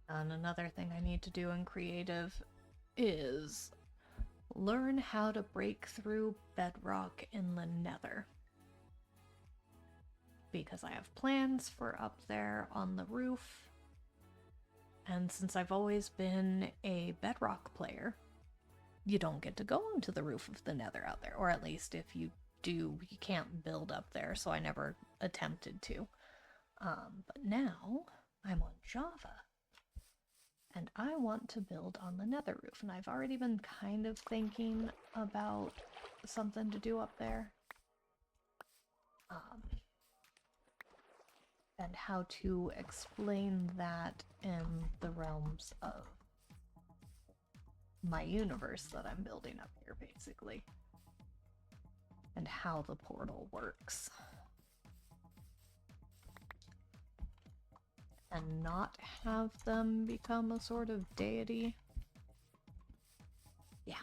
And another thing I need to do in creative is learn how to break through bedrock in the nether. Because I have plans for up there on the roof. And since I've always been a bedrock player, you don't get to go onto the roof of the nether out there. Or at least if you do, you can't build up there, so I never attempted to. But now I'm on Java. And I want to build on the nether roof, and I've already been kind of thinking about something to do up there. And how to explain that in the realms of my universe that I'm building up here, basically. And how the portal works. And not have them become a sort of deity. Yeah.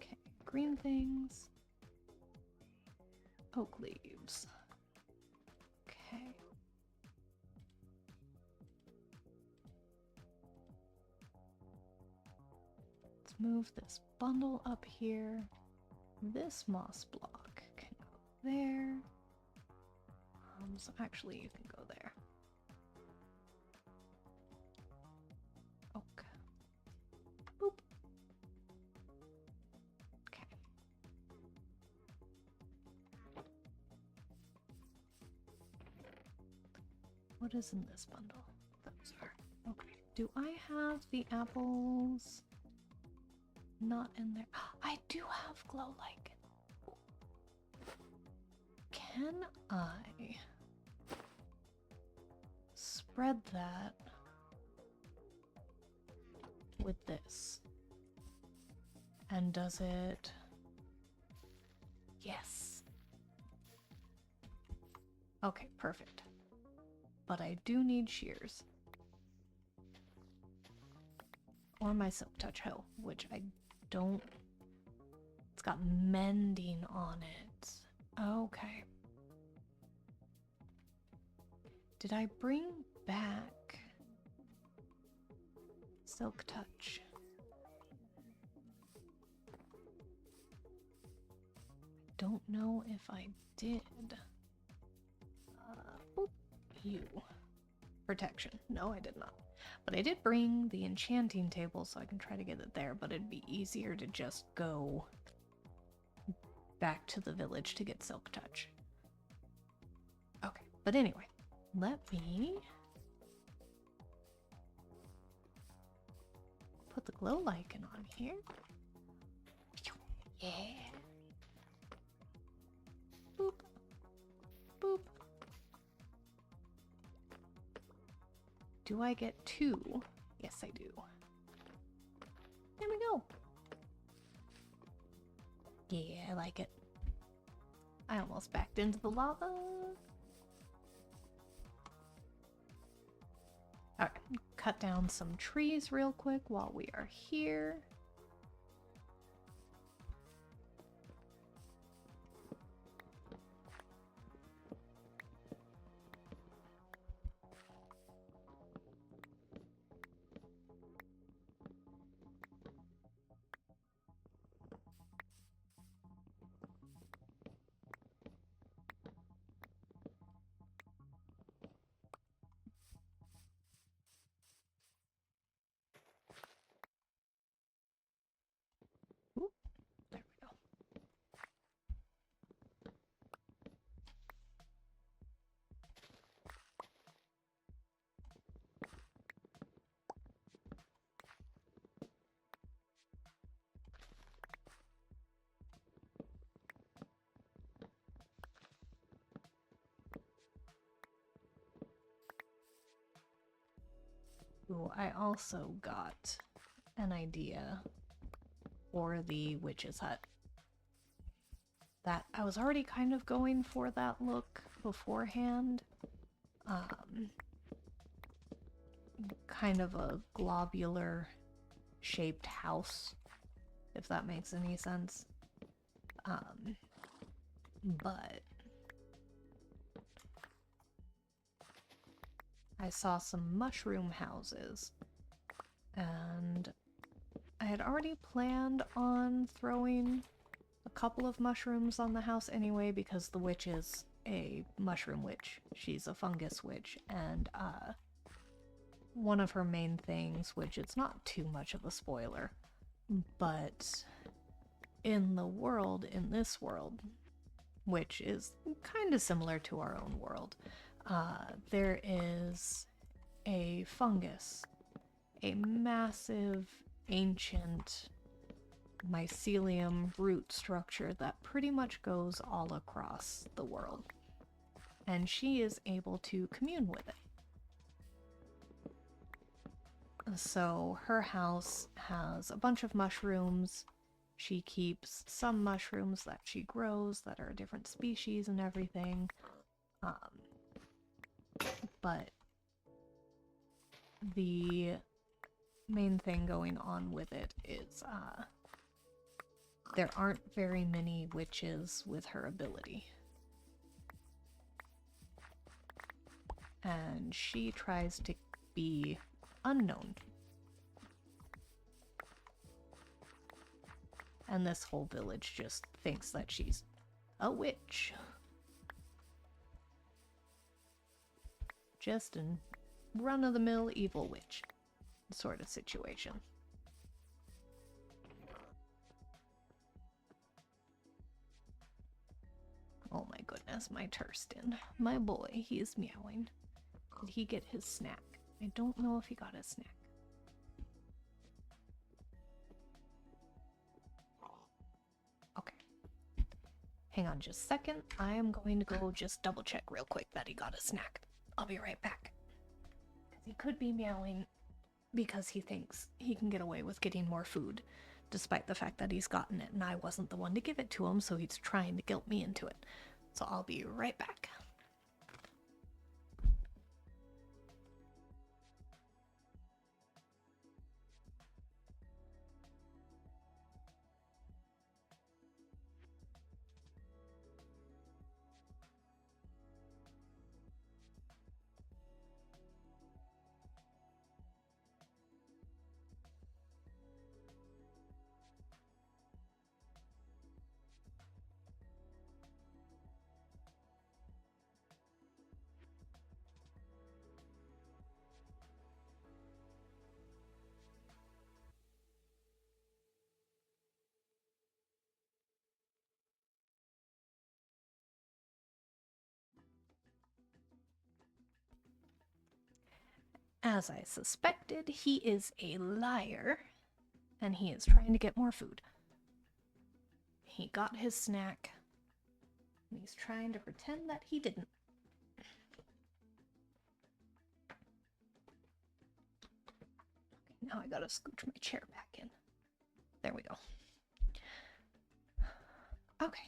Okay, green things. Oak leaves. Okay. Move this bundle up here. This moss block can go there. So actually you can go there. Okay. Boop. Okay. What is in this bundle? Those are. Okay. Do I have the apples? Not in there. I do have glow lichen. Can I spread that with this? And does it? Yes. Okay, perfect. But I do need shears. Or my Silk Touch hoe, which I don't... It's got mending on it. Okay. Did I bring back Silk Touch? Don't know if I did. Boop, you. Protection. No, I did not. But I did bring the enchanting table, so I can try to get it there, but it'd be easier to just go back to the village to get Silk Touch. Okay, but anyway, let me put the glow lichen on here. Yeah. Boop. Boop. Do I get 2? Yes, I do. There we go. Yeah, I like it. I almost backed into the lava. Alright, cut down some trees real quick while we are here. Ooh, there we go. Ooh, I also got an idea for the witch's hut. That I was already kind of going for that look beforehand. Kind of a globular shaped house, if that makes any sense. But I saw some mushroom houses, and I had already planned on throwing a couple of mushrooms on the house anyway, because the witch is a mushroom witch. She's a fungus witch, and one of her main things, which it's not too much of a spoiler, but in the world, in this world, which is kind of similar to our own world, there is a fungus, a massive, ancient mycelium root structure that pretty much goes all across the world. And she is able to commune with it. So her house has a bunch of mushrooms. She keeps some mushrooms that she grows that are different species and everything. But the main thing going on with it is there aren't very many witches with her ability. And she tries to be unknown. And this whole village just thinks that she's a witch. Just a run-of-the-mill evil witch sort of situation. Oh my goodness, my Turston. My boy, he is meowing. Did he get his snack? I don't know if he got his snack. Okay. Hang on just a second. I am going to go just double check real quick that he got a snack. I'll be right back. Because he could be meowing because he thinks he can get away with getting more food, despite the fact that he's gotten it and I wasn't the one to give it to him, so he's trying to guilt me into it. So I'll be right back. As I suspected, he is a liar, and he is trying to get more food. He got his snack, and he's trying to pretend that he didn't. Okay, now I gotta scooch my chair back in. There we go. Okay.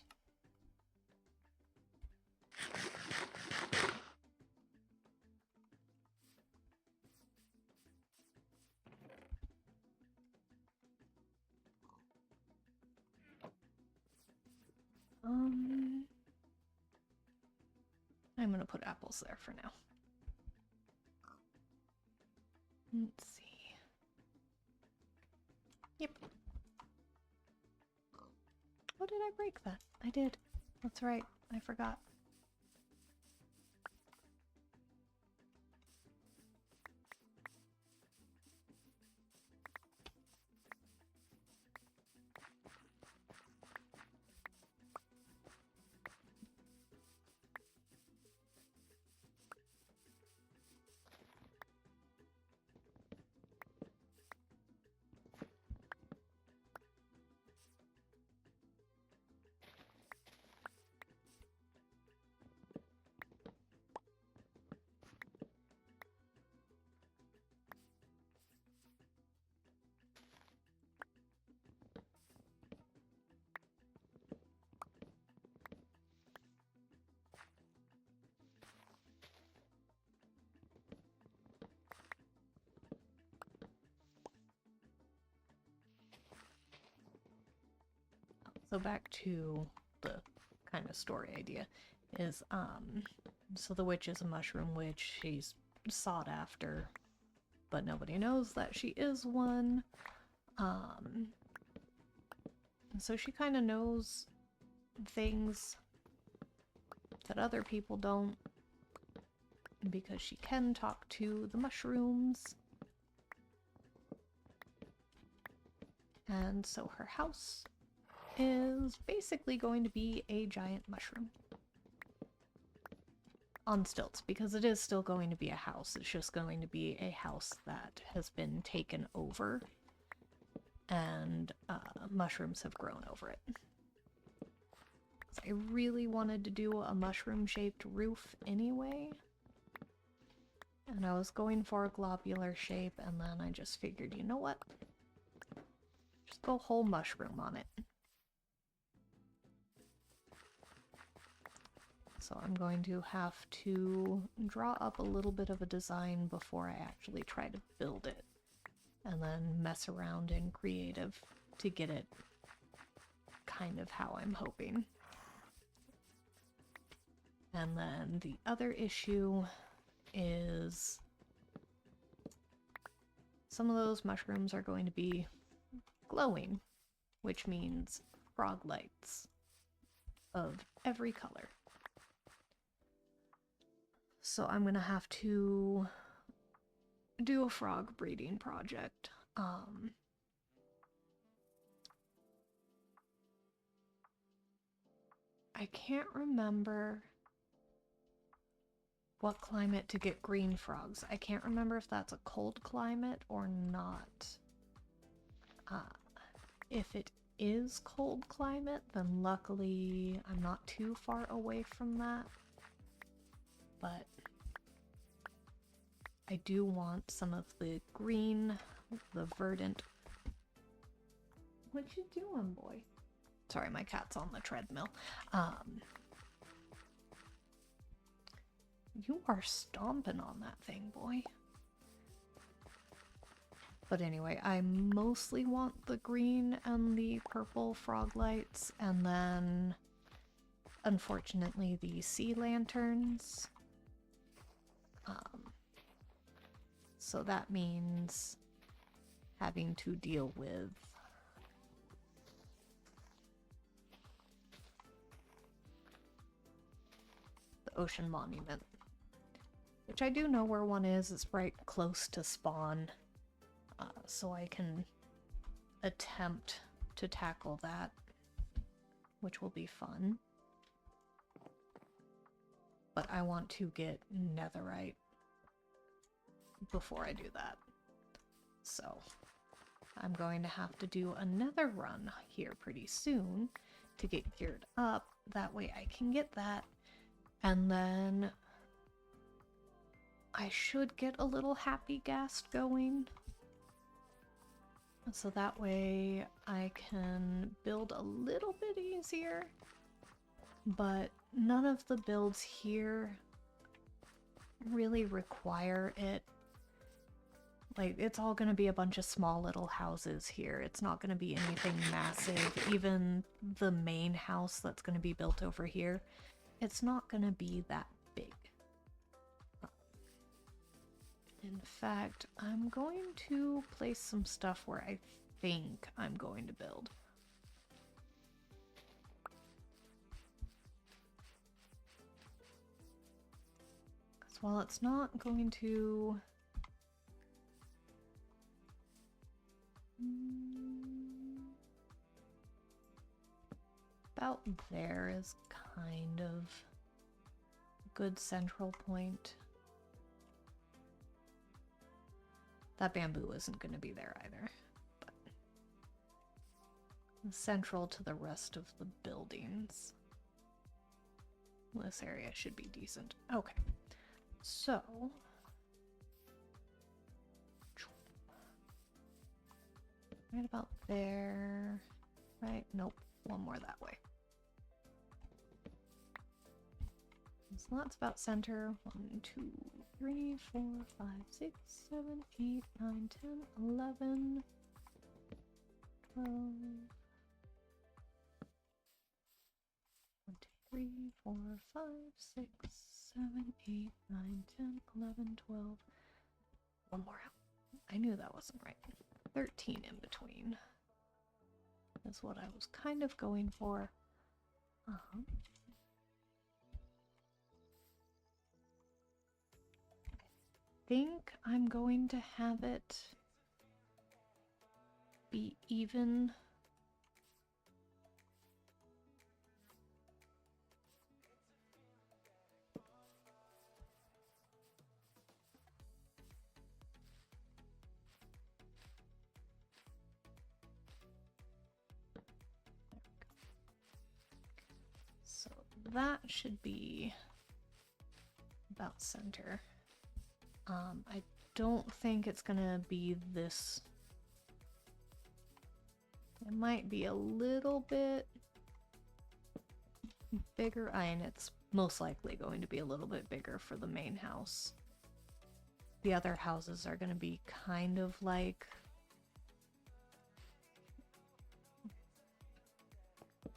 I'm gonna put apples there for now. Let's see. Yep. Oh, did I break that? I did. That's right. I forgot. So back to the kind of story idea is, so the witch is a mushroom witch. She's sought after, but nobody knows that she is one. So she kind of knows things that other people don't, because she can talk to the mushrooms. And so her house is basically going to be a giant mushroom. On stilts, because it is still going to be a house. It's just going to be a house that has been taken over, and mushrooms have grown over it. I really wanted to do a mushroom-shaped roof anyway, and I was going for a globular shape, and then I just figured, you know what? Just go whole mushroom on it. So I'm going to have to draw up a little bit of a design before I actually try to build it, and then mess around in creative to get it kind of how I'm hoping. And then the other issue is some of those mushrooms are going to be glowing, which means frog lights of every color. So I'm gonna have to do a frog breeding project. I can't remember what climate to get green frogs. I can't remember if that's a cold climate or not. If it is cold climate, then luckily I'm not too far away from that. But I do want some of the green, the verdant. What you doing, boy? Sorry, my cat's on the treadmill. You are stomping on that thing, boy. But anyway, I mostly want the green and the purple frog lights, and then, unfortunately, the sea lanterns. So that means having to deal with the ocean monument, which I do know where one is. It's right close to spawn, so I can attempt to tackle that, which will be fun. But I want to get netherite before I do that. So I'm going to have to do another run here pretty soon to get geared up. That way I can get that. And then I should get a little happy gas going. So that way I can build a little bit easier. But none of the builds here really require it. Like, it's all going to be a bunch of small little houses here. It's not going to be anything massive. Even the main house that's going to be built over here, it's not going to be that big. In fact, I'm going to place some stuff where I think I'm going to build. Because while it's not going to... About there is kind of a good central point. That bamboo isn't going to be there either, but central to the rest of the buildings. This area should be decent. Okay, so right about there, right? Nope, one more that way. So that's about center. 1, 2, 3, 4, 5, 6, 7, 8, 9, 10, 11, 12. 1, 2, 3, 4, 5, 6, 7, 8, 9, 10, 11, 12. One more out. I knew that wasn't right. 13 in between. That's what I was kind of going for. I think I'm going to have it be even. So that should be about center. I don't think it's gonna be this. It might be a little bit bigger, and it's most likely going to be a little bit bigger for the main house. The other houses are gonna be kind of like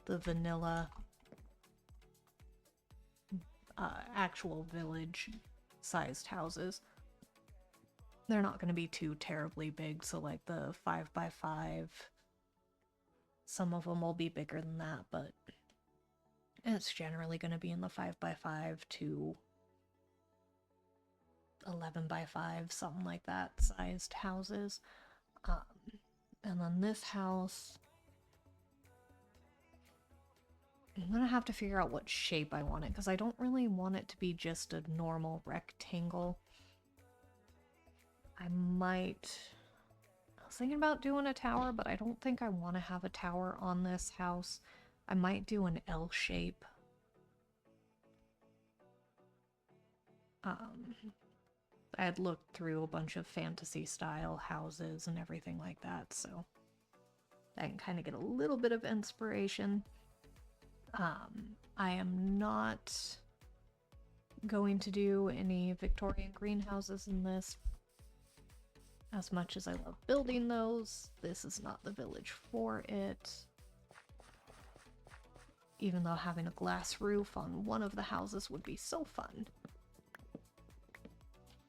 the vanilla actual village sized houses. They're not going to be too terribly big, so like the 5x5, some of them will be bigger than that, but it's generally going to be in the 5x5 to 11x5, something like that, sized houses. And then this house, I'm going to have to figure out what shape I want it, because I don't really want it to be just a normal rectangle. I was thinking about doing a tower, but I don't think I want to have a tower on this house. I might do an L shape. I had looked through a bunch of fantasy style houses and everything like that, so I can kind of get a little bit of inspiration. I am not going to do any Victorian greenhouses in this. As much as I love building those, this is not the village for it. Even though having a glass roof on one of the houses would be so fun.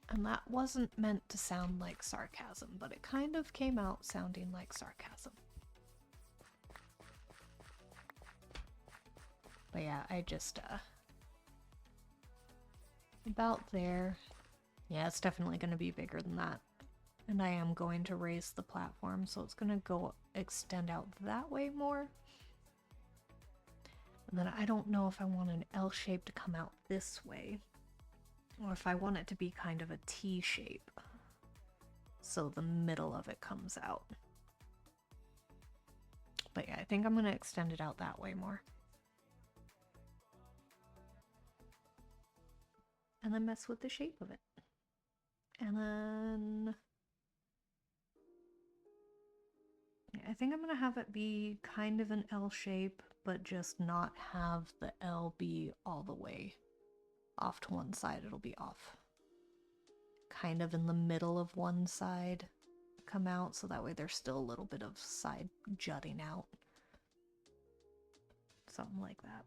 And that wasn't meant to sound like sarcasm, but it kind of came out sounding like sarcasm. But yeah, I just, about there. Yeah, it's definitely going to be bigger than that. And I am going to raise the platform, so it's going to go extend out that way more. And then I don't know if I want an L shape to come out this way, or if I want it to be kind of a T shape. so the middle of it comes out. But yeah, I think I'm going to extend it out that way more. And then mess with the shape of it. And then yeah, I think I'm going to have it be kind of an L shape, but just not have the L be all the way off to one side. It'll be off kind of in the middle of one side, come out, so that way there's still a little bit of side jutting out. Something like that.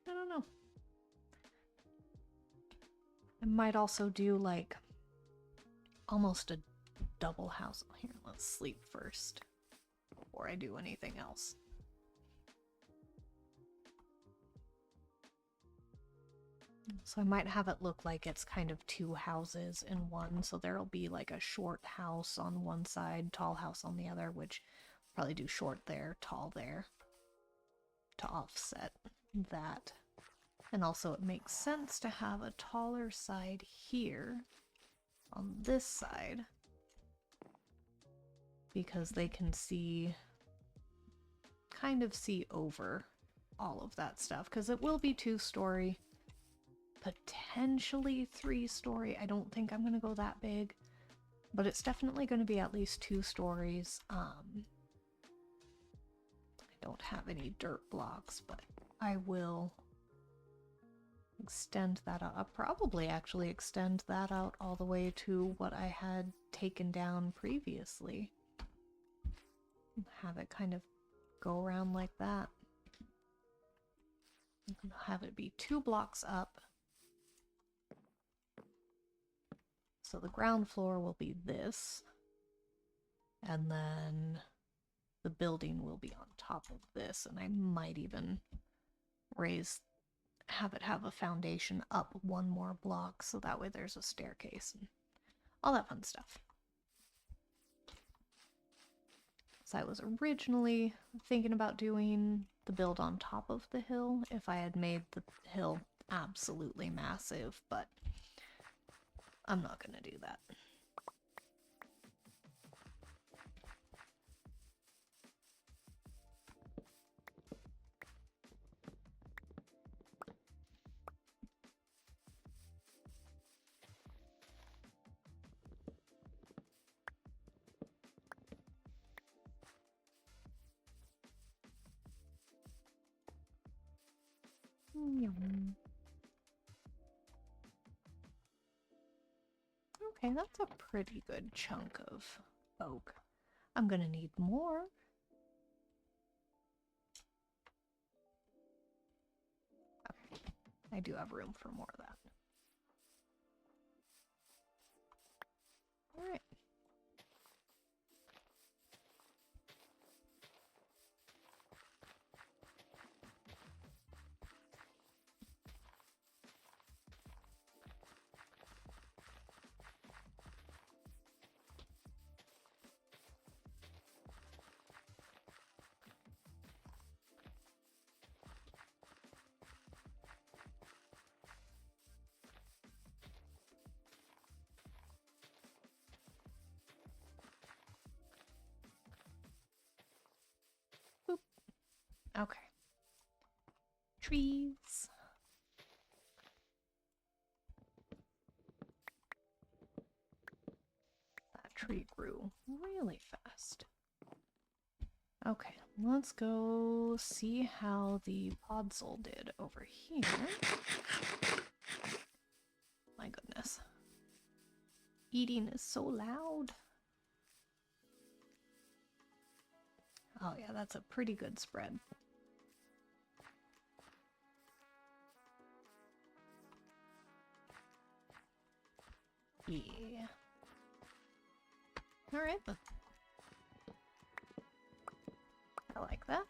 I don't know. I might also do like almost a double house. Here, let's sleep first before I do anything else. So I might have it look like it's kind of two houses in one. So there'll be like a short house on one side, tall house on the other, which probably do short there, tall there to offset that. And also it makes sense to have a taller side here on this side because they can see, kind of see over all of that stuff, because it will be 2-story, potentially 3-story. I don't think I'm going to go that big, but it's definitely going to be at least 2 stories. I don't have any dirt blocks, but I will extend that out. I'll probably actually extend that out all the way to what I had taken down previously. Have it kind of go around like that. Have it be 2 blocks up. So the ground floor will be this, and then the building will be on top of this, and I might even have it have a foundation up 1 more block, so that way there's a staircase and all that fun stuff. So I was originally thinking about doing the build on top of the hill if I had made the hill absolutely massive, but I'm not going to do that. Okay, that's a pretty good chunk of oak. I'm gonna need more. Okay, I do have room for more of that. All right. Boop. Okay. Trees. That tree grew really fast. Okay, let's go see how the podzol did over here. My goodness. Eating is so loud. Oh yeah, that's a pretty good spread. Yeah. All right then. I like that.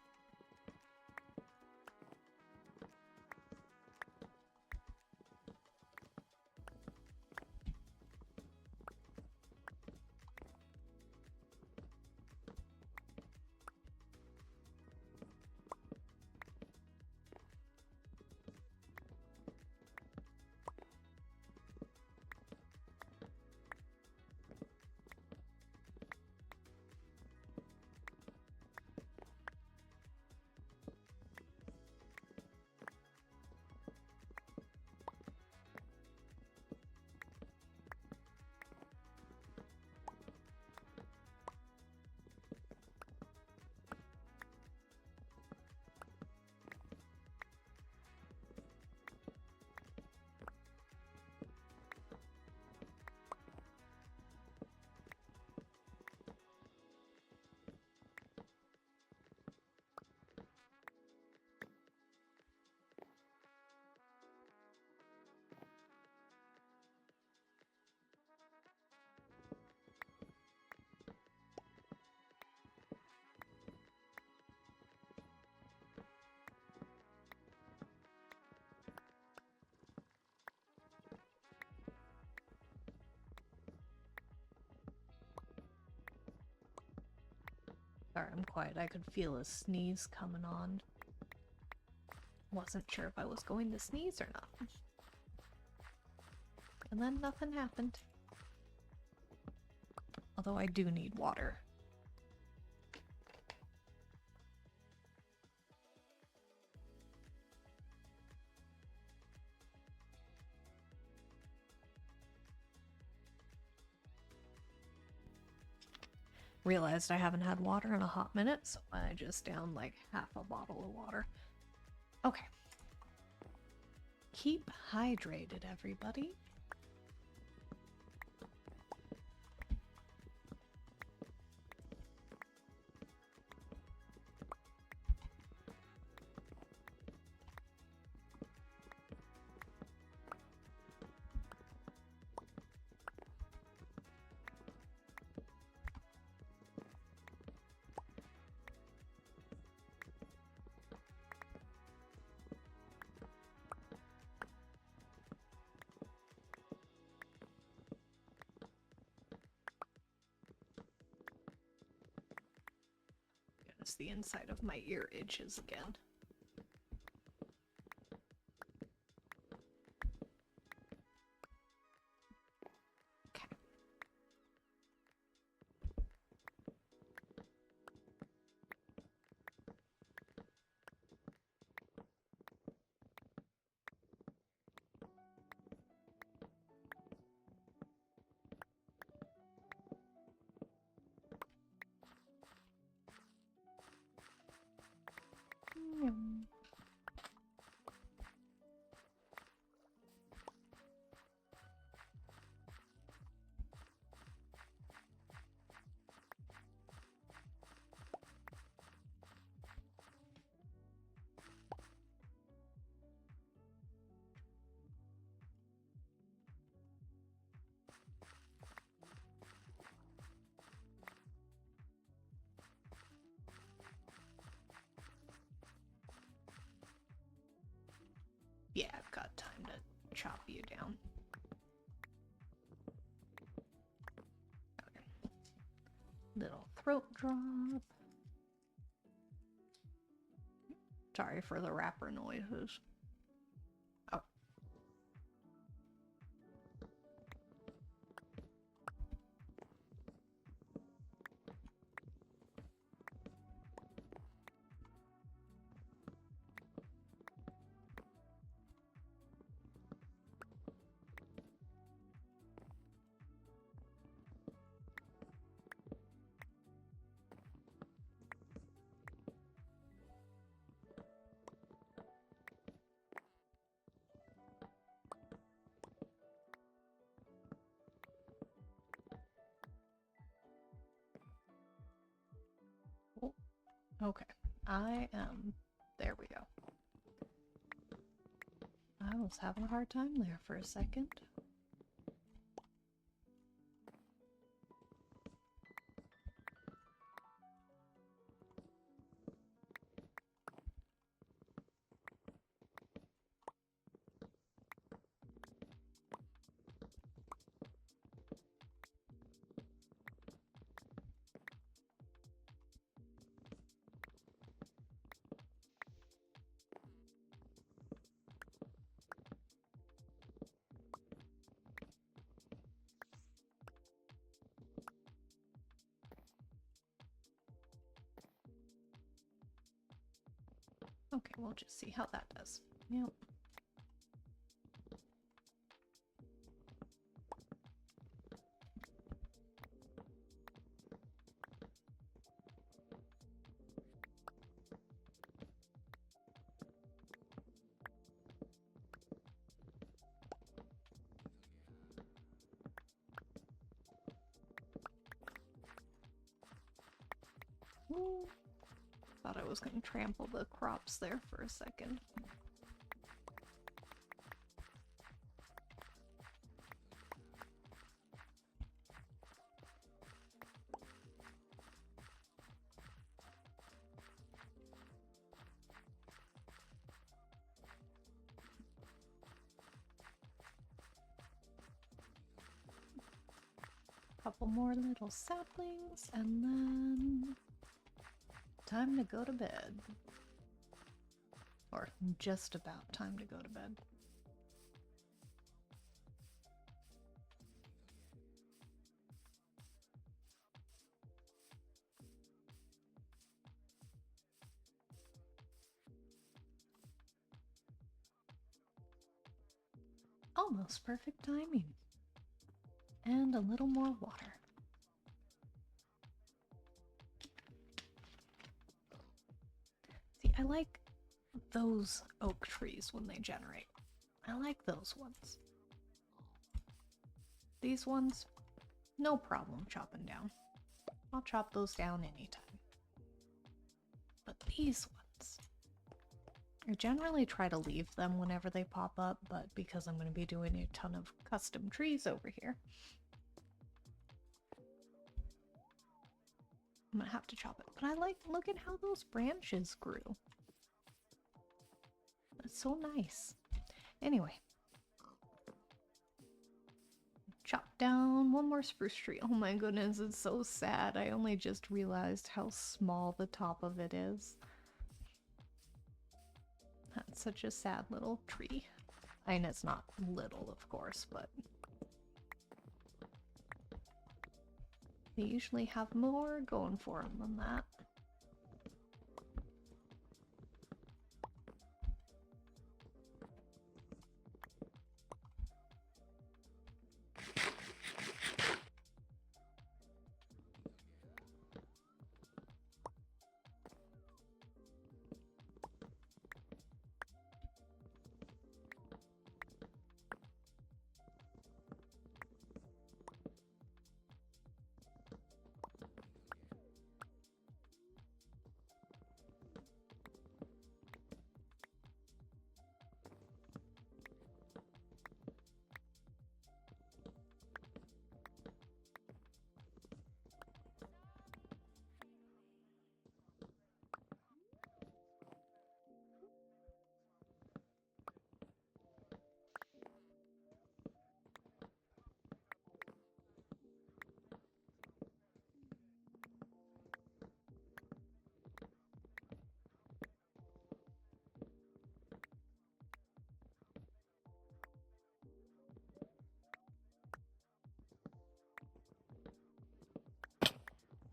Sorry, I'm quiet. I could feel a sneeze coming on. Wasn't sure if I was going to sneeze or not. And then nothing happened. Although I do need water. Realized I haven't had water in a hot minute, so I just downed like half a bottle of water. Okay. Keep hydrated, everybody. Goodness, the inside of my ear itches again. Yeah, I've got time to chop you down. Okay. Little throat drop. Sorry for the wrapper noises. Oh. Okay, there we go. I was having a hard time there for a second. Okay, we'll just see how that does. Yep. Ooh. Thought I was going to trample the crops there for a second. Couple more little saplings and then time to go to bed. Or just about time to go to bed. Almost perfect timing. And a little more water. See, I like those oak trees when they generate. I like those ones. These ones, no problem chopping down. I'll chop those down anytime. But these ones, I generally try to leave them whenever they pop up, but because I'm going to be doing a ton of custom trees over here, I'm going to have to chop it. But I like, look at how those branches grew. It's so nice. Anyway. Chop down one more spruce tree. Oh my goodness, it's so sad. I only just realized how small the top of it is. That's such a sad little tree. I mean, it's not little, of course, but they usually have more going for them than that.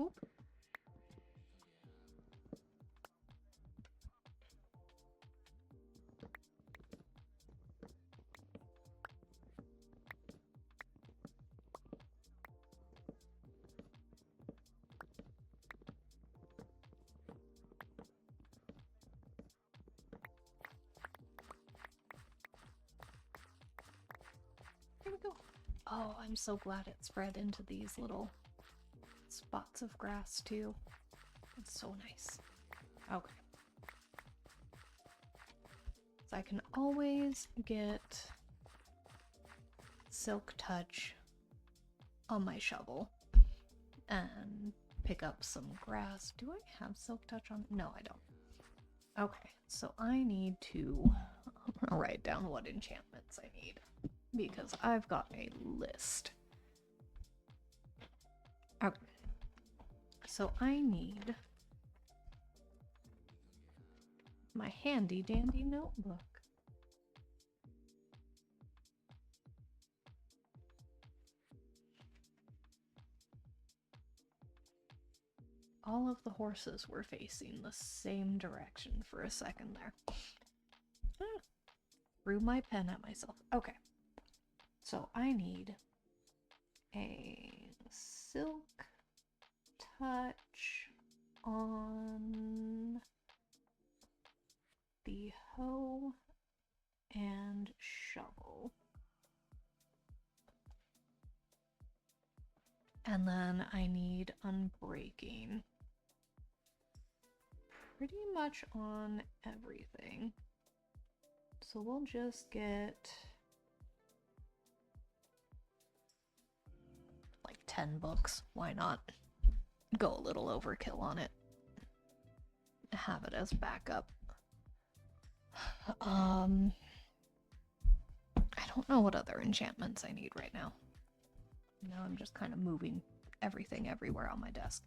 Oop. There we go. Oh, I'm so glad it spread into these little spots of grass too. It's so nice. Okay. So I can always get Silk Touch on my shovel and pick up some grass. Do I have Silk Touch on? No, I don't. Okay, so I need to write down what enchantments I need because I've got a list. Okay. So I need my handy dandy notebook. All of the horses were facing the same direction for a second there. Threw my pen at myself. Okay. So I need a Silk Touch on the hoe and shovel. And then I need Unbreaking. Pretty much on everything. So we'll just get like 10 books. Why not? Go a little overkill on it. Have it as backup. I don't know what other enchantments I need right now. Now I'm just kind of moving everything everywhere on my desk.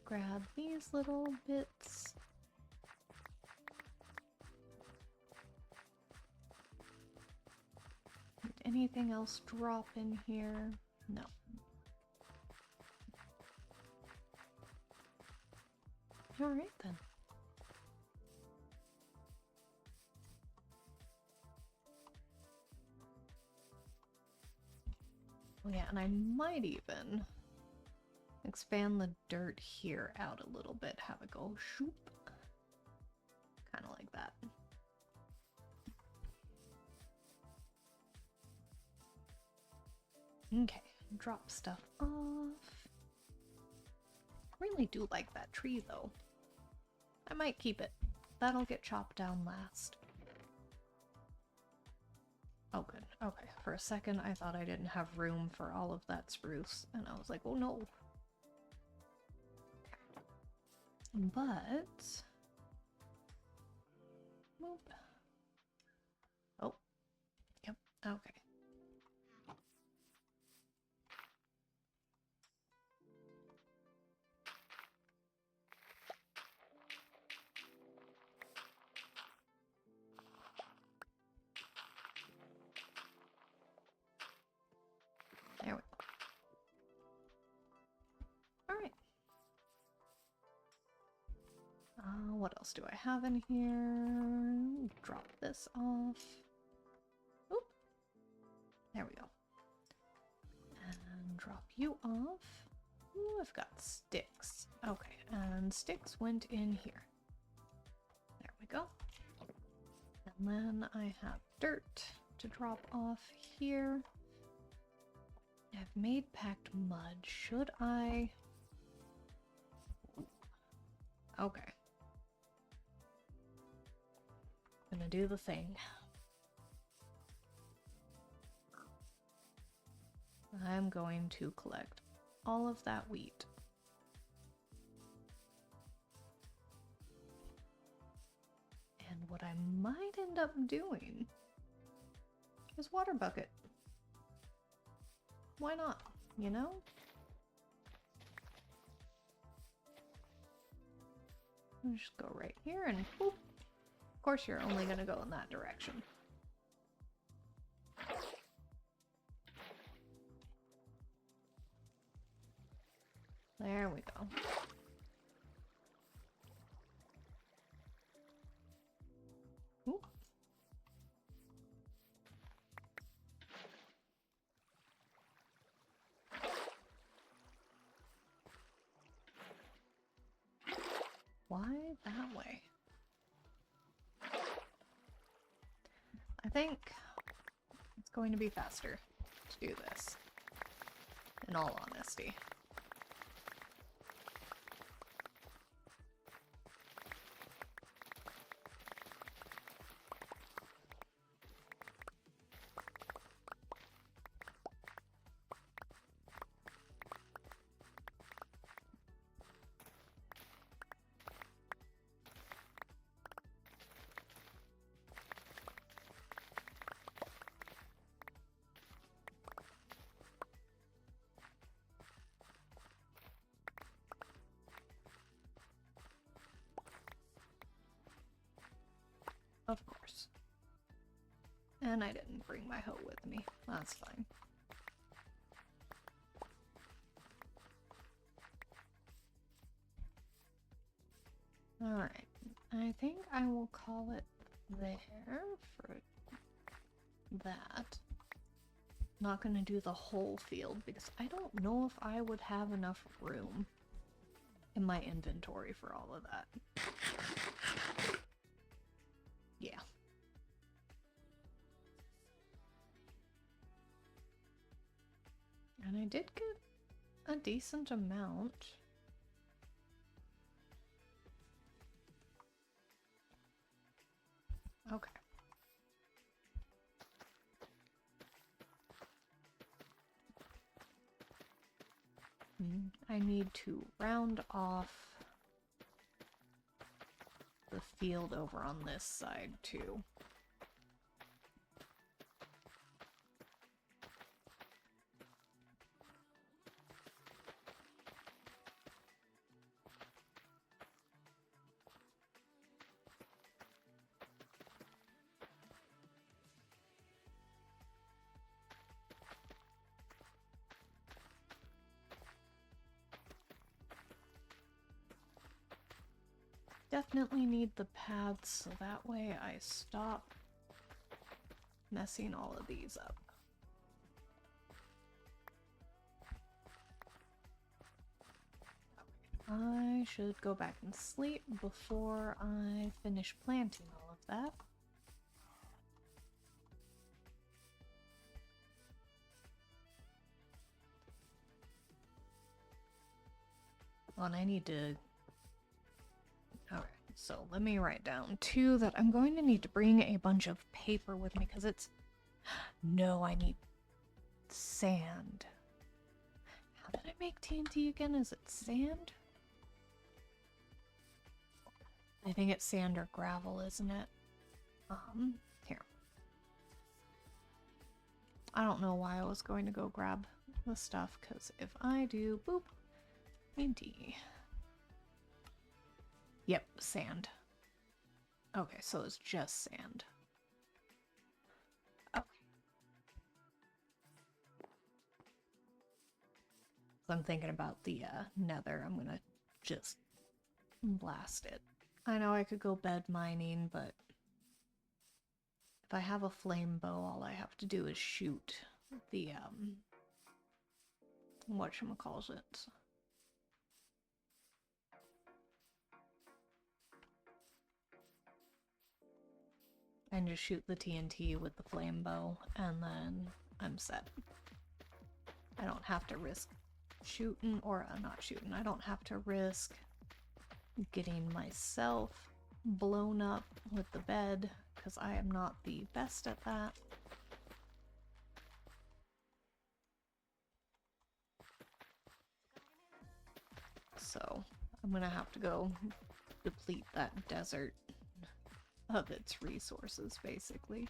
grab these little bits. Did anything else drop in here? No. Alright then. Oh yeah, and I might even expand the dirt here out a little bit, have it go shoop. Kind of like that. Okay, drop stuff off. Really do like that tree though. I might keep it. That'll get chopped down last. Oh good, okay. For a second I thought I didn't have room for all of that spruce, and I was like, oh no. But... Whoop. Oh. Yep, okay. There we go. Alright. What else do I have in here? Drop this off. Oop. There we go. And drop you off. Ooh, I've got sticks. Okay, and sticks went in here. There we go. And then I have dirt to drop off here. I've made packed mud. Should I? Okay. Gonna do the thing. I'm going to collect all of that wheat. And what I might end up doing is water bucket. Why not, you know? I'll just go right here and boop. Of course you're only gonna go in that direction. There we go. Ooh. Why that way? I think it's going to be faster to do this, in all honesty. Of course. And I didn't bring my hoe with me. That's fine. Alright. I think I will call it there for that. Not gonna do the whole field because I don't know if I would have enough room in my inventory for all of that. Yeah. And I did get a decent amount. Okay. I need to round off the field over on this side too. definitely need the paths so that way I stop messing all of these up. I should go back and sleep before I finish planting all of that. Well, and I need to... Alright, so let me write down too that I'm going to need to bring a bunch of paper with me because it's... No, I need sand. How did I make TNT again? Is it sand? I think it's sand or gravel, isn't it? Here. I don't know why I was going to go grab the stuff, because if I do, boop, TNT. Yep, sand. Okay, so it's just sand. Okay. So I'm thinking about the nether. I'm gonna just blast it. I know I could go bed mining, but if I have a flame bow, all I have to do is shoot the, whatchamacallit. And just shoot the TNT with the flame bow, and then I'm set. I don't have to risk shooting, or not shooting, I don't have to risk getting myself blown up with the bed, because I am not the best at that. So I'm gonna have to go deplete that desert of its resources, basically.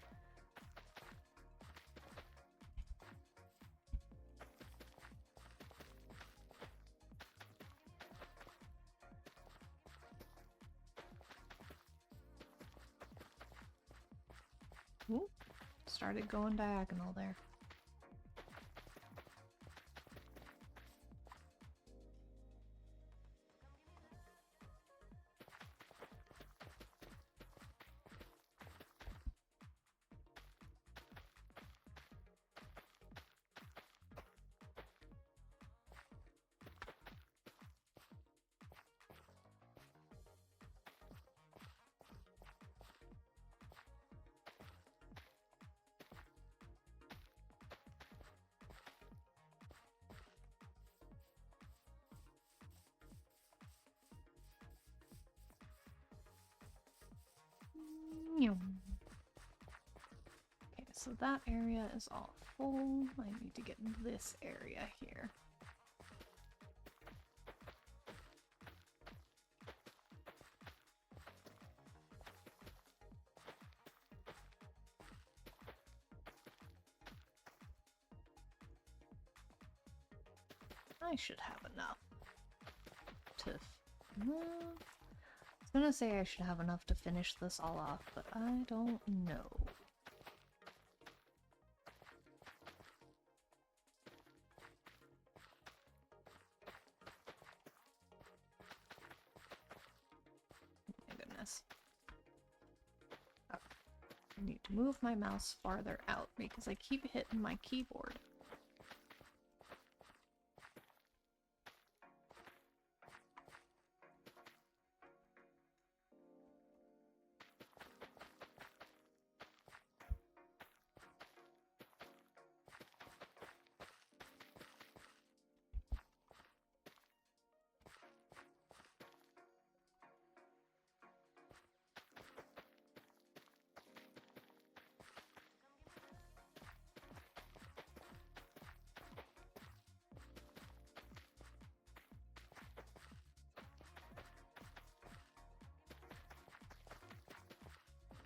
Ooh, started going diagonal there. Okay, so that area is all full. I need to get this area here. I should have enough to... I was gonna say I should have enough to finish this all off, but I don't know. My goodness. Oh, I need to move my mouse farther out because I keep hitting my keyboard.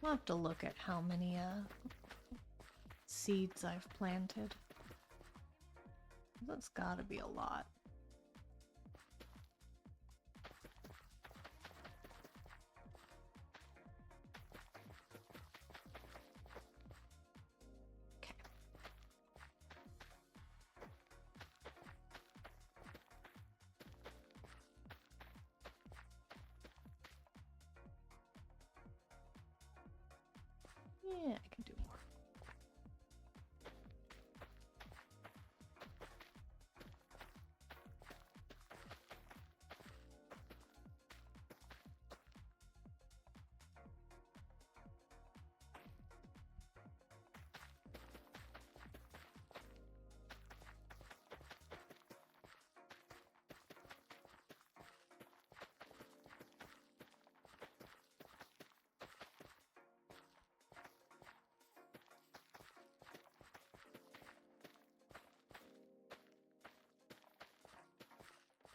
I'll have to look at how many seeds I've planted. That's gotta be a lot. Okay.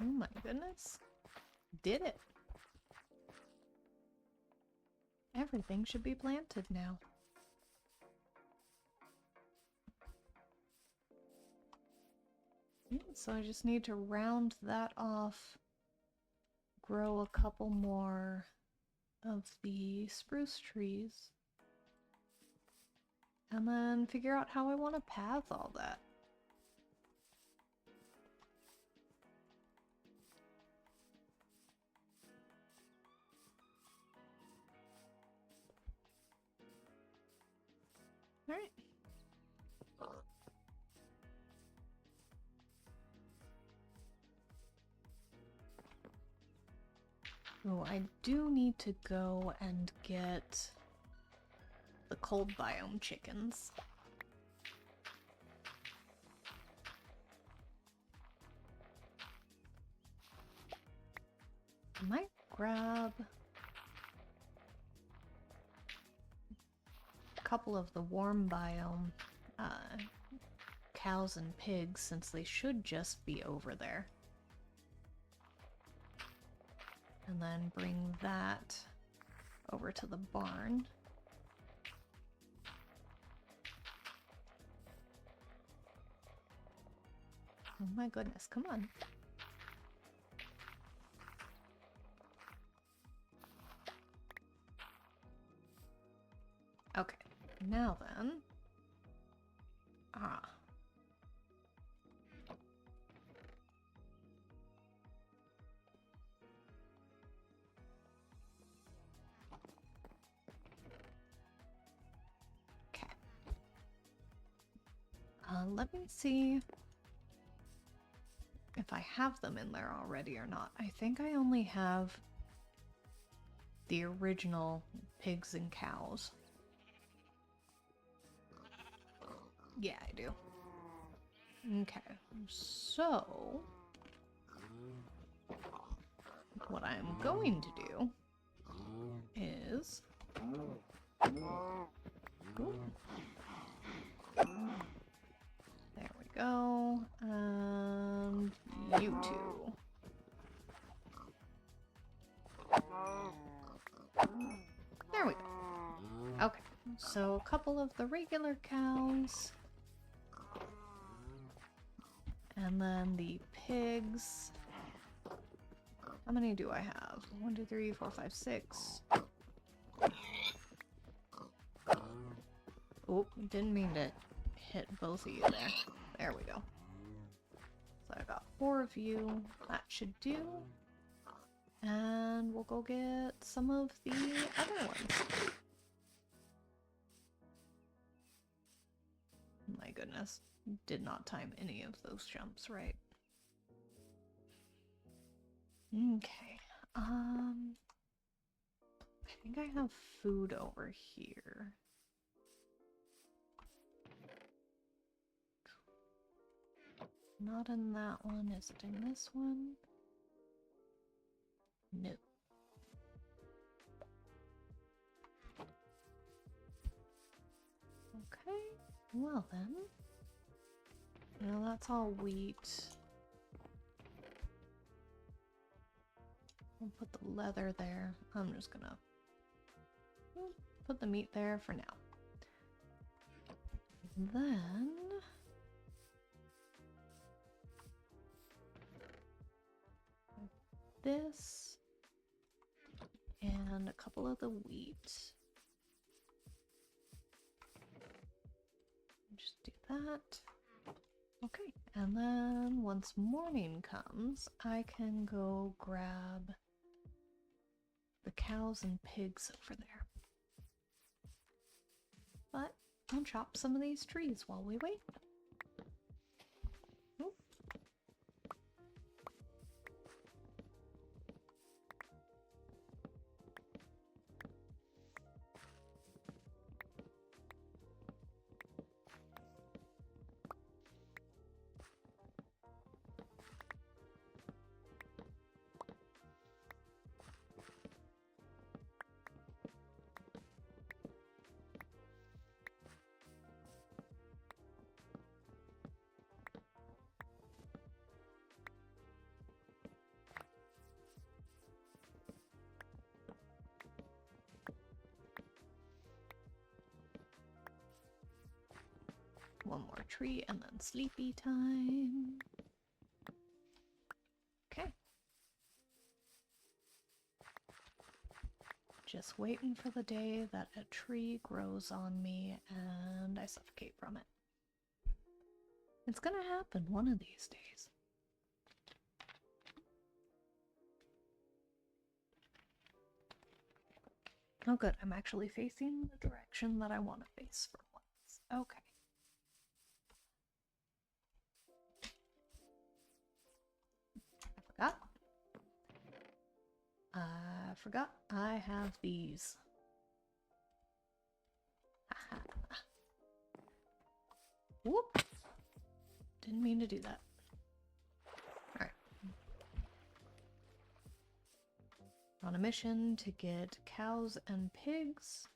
Oh my goodness. Did it. Everything should be planted now. Yeah, so I just need to round that off, grow a couple more of the spruce trees, and then figure out how I want to path all that. All right. Oh, I do need to go and get the cold biome chickens. I might grab a couple of the warm biome cows and pigs, since they should just be over there. And then bring that over to the barn. Oh my goodness, come on. Okay, now then. Ah. Okay. Let me see if I have them in there already or not. I think I only have the original pigs and cows. Yeah, I do. Okay, so what I'm going to do is... Ooh. There we go. And you two. There we go. Okay, so a couple of the regular cows. And then the pigs. How many do I have? 1, 2, 3, 4, 5, 6. Oh, didn't mean to hit both of you there. There we go. So I got 4 of you. That should do. And we'll go get some of the other ones. My goodness. Did not time any of those jumps right. Okay. I think I have food over here. Not in that one. Is it in this one? No. Okay. Well then. Well, that's all wheat. I'll put the leather there. I'm just gonna put the meat there for now. Then this and a couple of the wheat. Just do that. Okay, and then once morning comes, I can go grab the cows and pigs over there. But I'll chop some of these trees while we wait. Oop. One more tree and then sleepy time. Okay. Just waiting for the day that a tree grows on me and I suffocate from it. It's gonna happen one of these days. Oh good, I'm actually facing the direction that I want to face for once. Okay. I forgot I have these. Whoop! Didn't mean to do that. Alright. On a mission to get cows and pigs.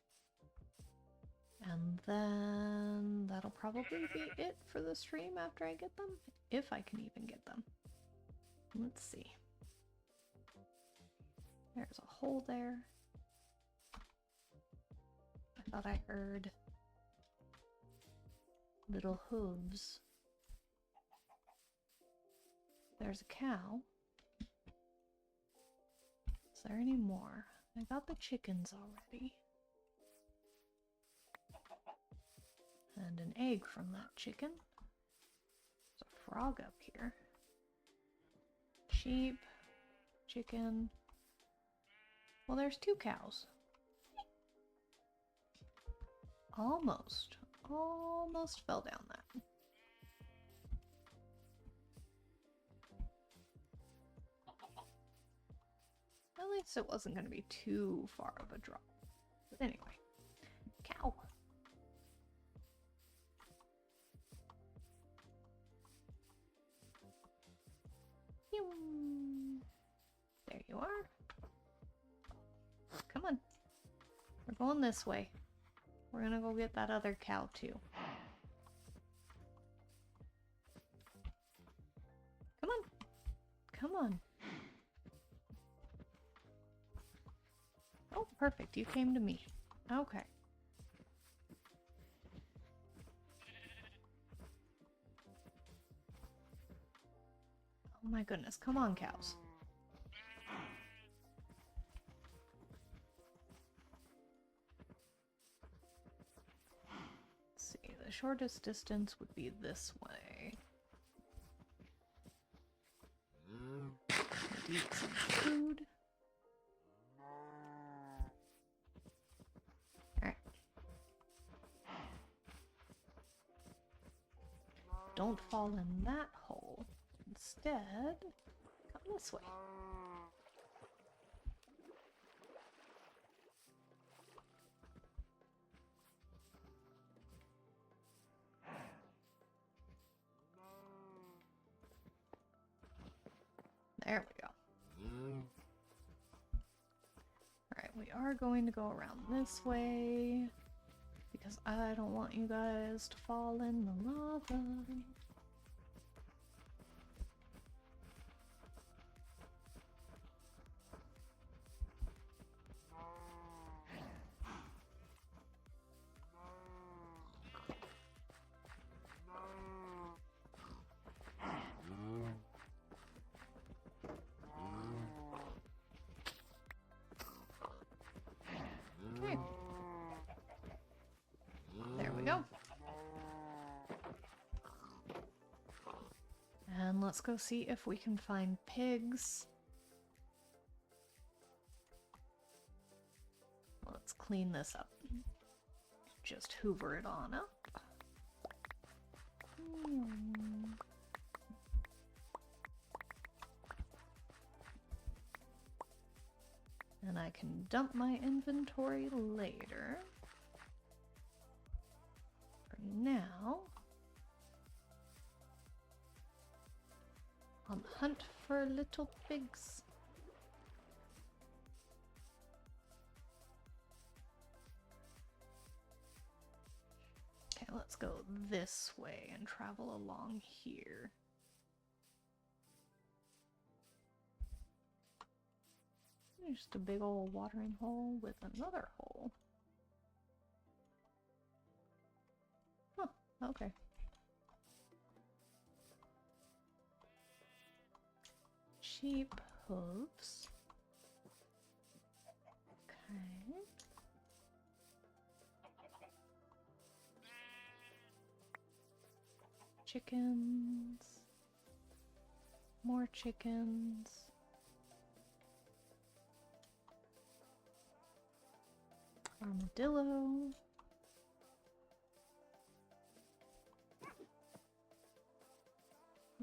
And then that'll probably be it for the stream after I get them. If I can even get them. Let's see. There's a hole there. I thought I heard little hooves. There's a cow. Is there any more? I got the chickens already. And an egg from that chicken. There's a frog up here. Sheep. Chicken. Well, there's 2 cows. Almost fell down that. At least it wasn't going to be too far of a drop. But anyway, cow. There you are. Come on. We're going this way. We're gonna go get that other cow too. Come on. Come on. Oh, perfect. You came to me. Okay. Oh my goodness. Come on, cows. The shortest distance would be this way. Eat some food. Alright. Don't fall in that hole. Instead, come this way. There we go. Alright, we are going to go around this way because I don't want you guys to fall in the lava. And let's go see if we can find pigs. Let's clean this up. Just hoover it on up. And I can dump my inventory later. For now, on the hunt for little pigs. Okay, let's go this way and travel along here. Just a big old watering hole with another hole. Huh, okay. sheep hooves. Okay. Chickens. More chickens. Armadillo.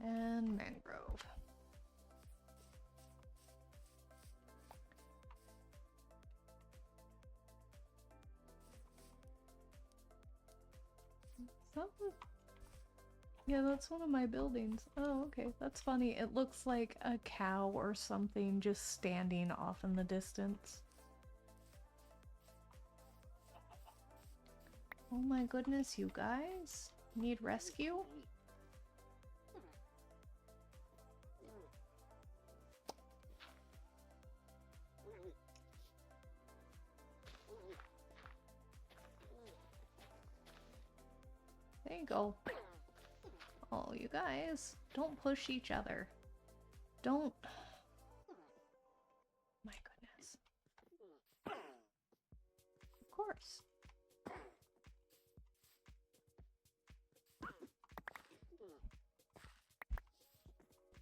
And mangrove. Yeah, that's one of my buildings. Oh, okay. That's funny. It looks like a cow or something just standing off in the distance. Oh my goodness, you guys. Need rescue? There you go. Oh, you guys, don't push each other. Don't. My goodness. Of course.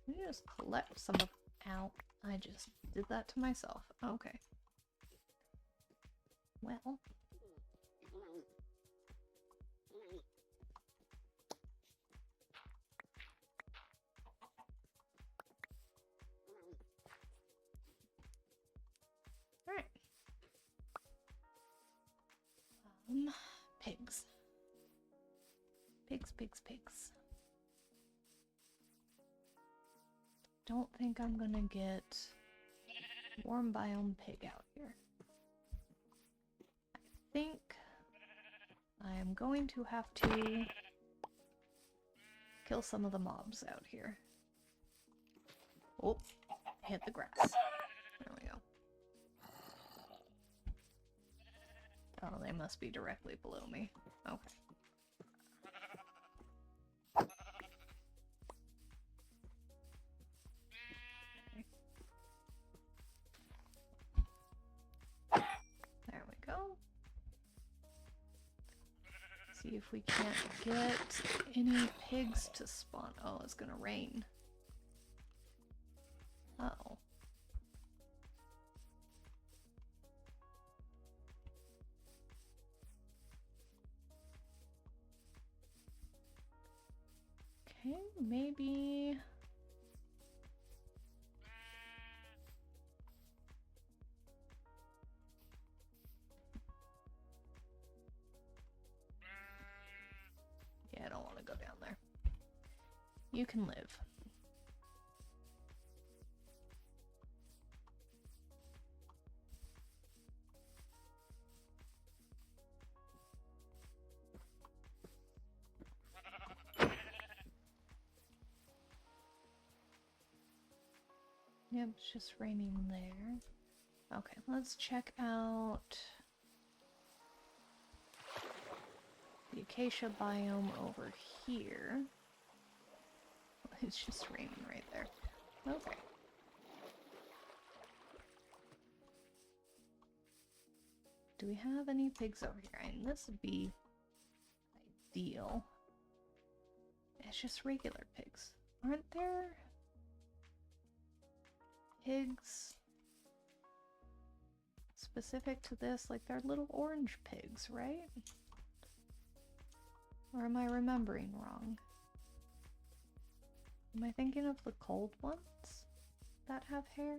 Let me just collect some of. Ow. I just did that to myself. Okay. Well. Alright. Pigs. Pigs. Don't think I'm gonna get warm biome pig out here. I think I am going to have to kill some of the mobs out here. Oh, hit the grass. There we go. Oh, they must be directly below me. Okay. There we go. See if we can't get any pigs to spawn. Oh, it's gonna rain. Uh-oh. Okay, maybe... Yeah, I don't want to go down there. You can live. Yep, it's just raining there. Okay, let's check out the acacia biome over here. It's just raining right there. Okay. Do we have any pigs over here? I mean, this would be ideal. It's just regular pigs. Aren't there pigs specific to this? Like, they're little orange pigs, right? Or am I remembering wrong? Am I thinking of the cold ones that have hair?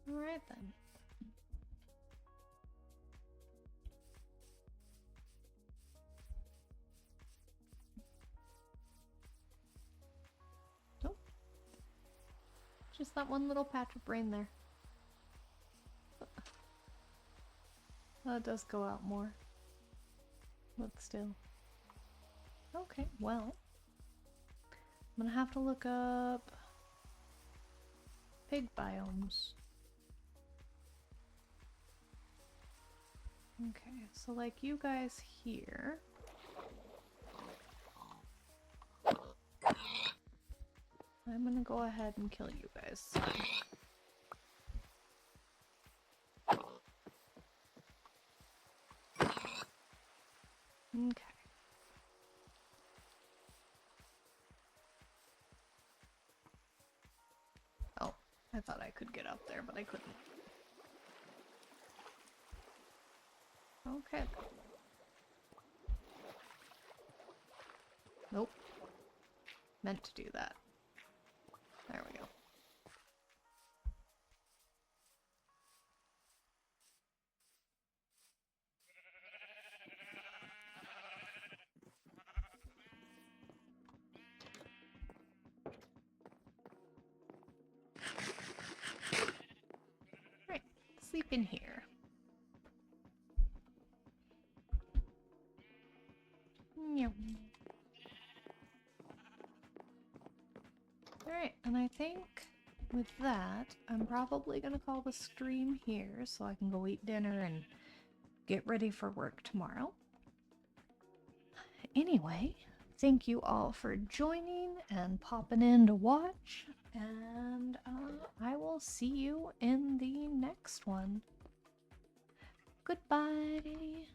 Alright then. Oh. Just that one little patch of brain there. That does go out more. But still. Okay, well. I'm gonna have to look up pig biomes. Okay, so like you guys here. I'm gonna go ahead and kill you guys. Okay. Oh, I thought I could get up there, but I couldn't. Okay. Nope. Meant to do that. There we go. Right. Sleep in here. Meow. Alright, and I think with that, I'm probably gonna call the stream here so I can go eat dinner and get ready for work tomorrow. Anyway, thank you all for joining and popping in to watch, and I will see you in the next one. Goodbye!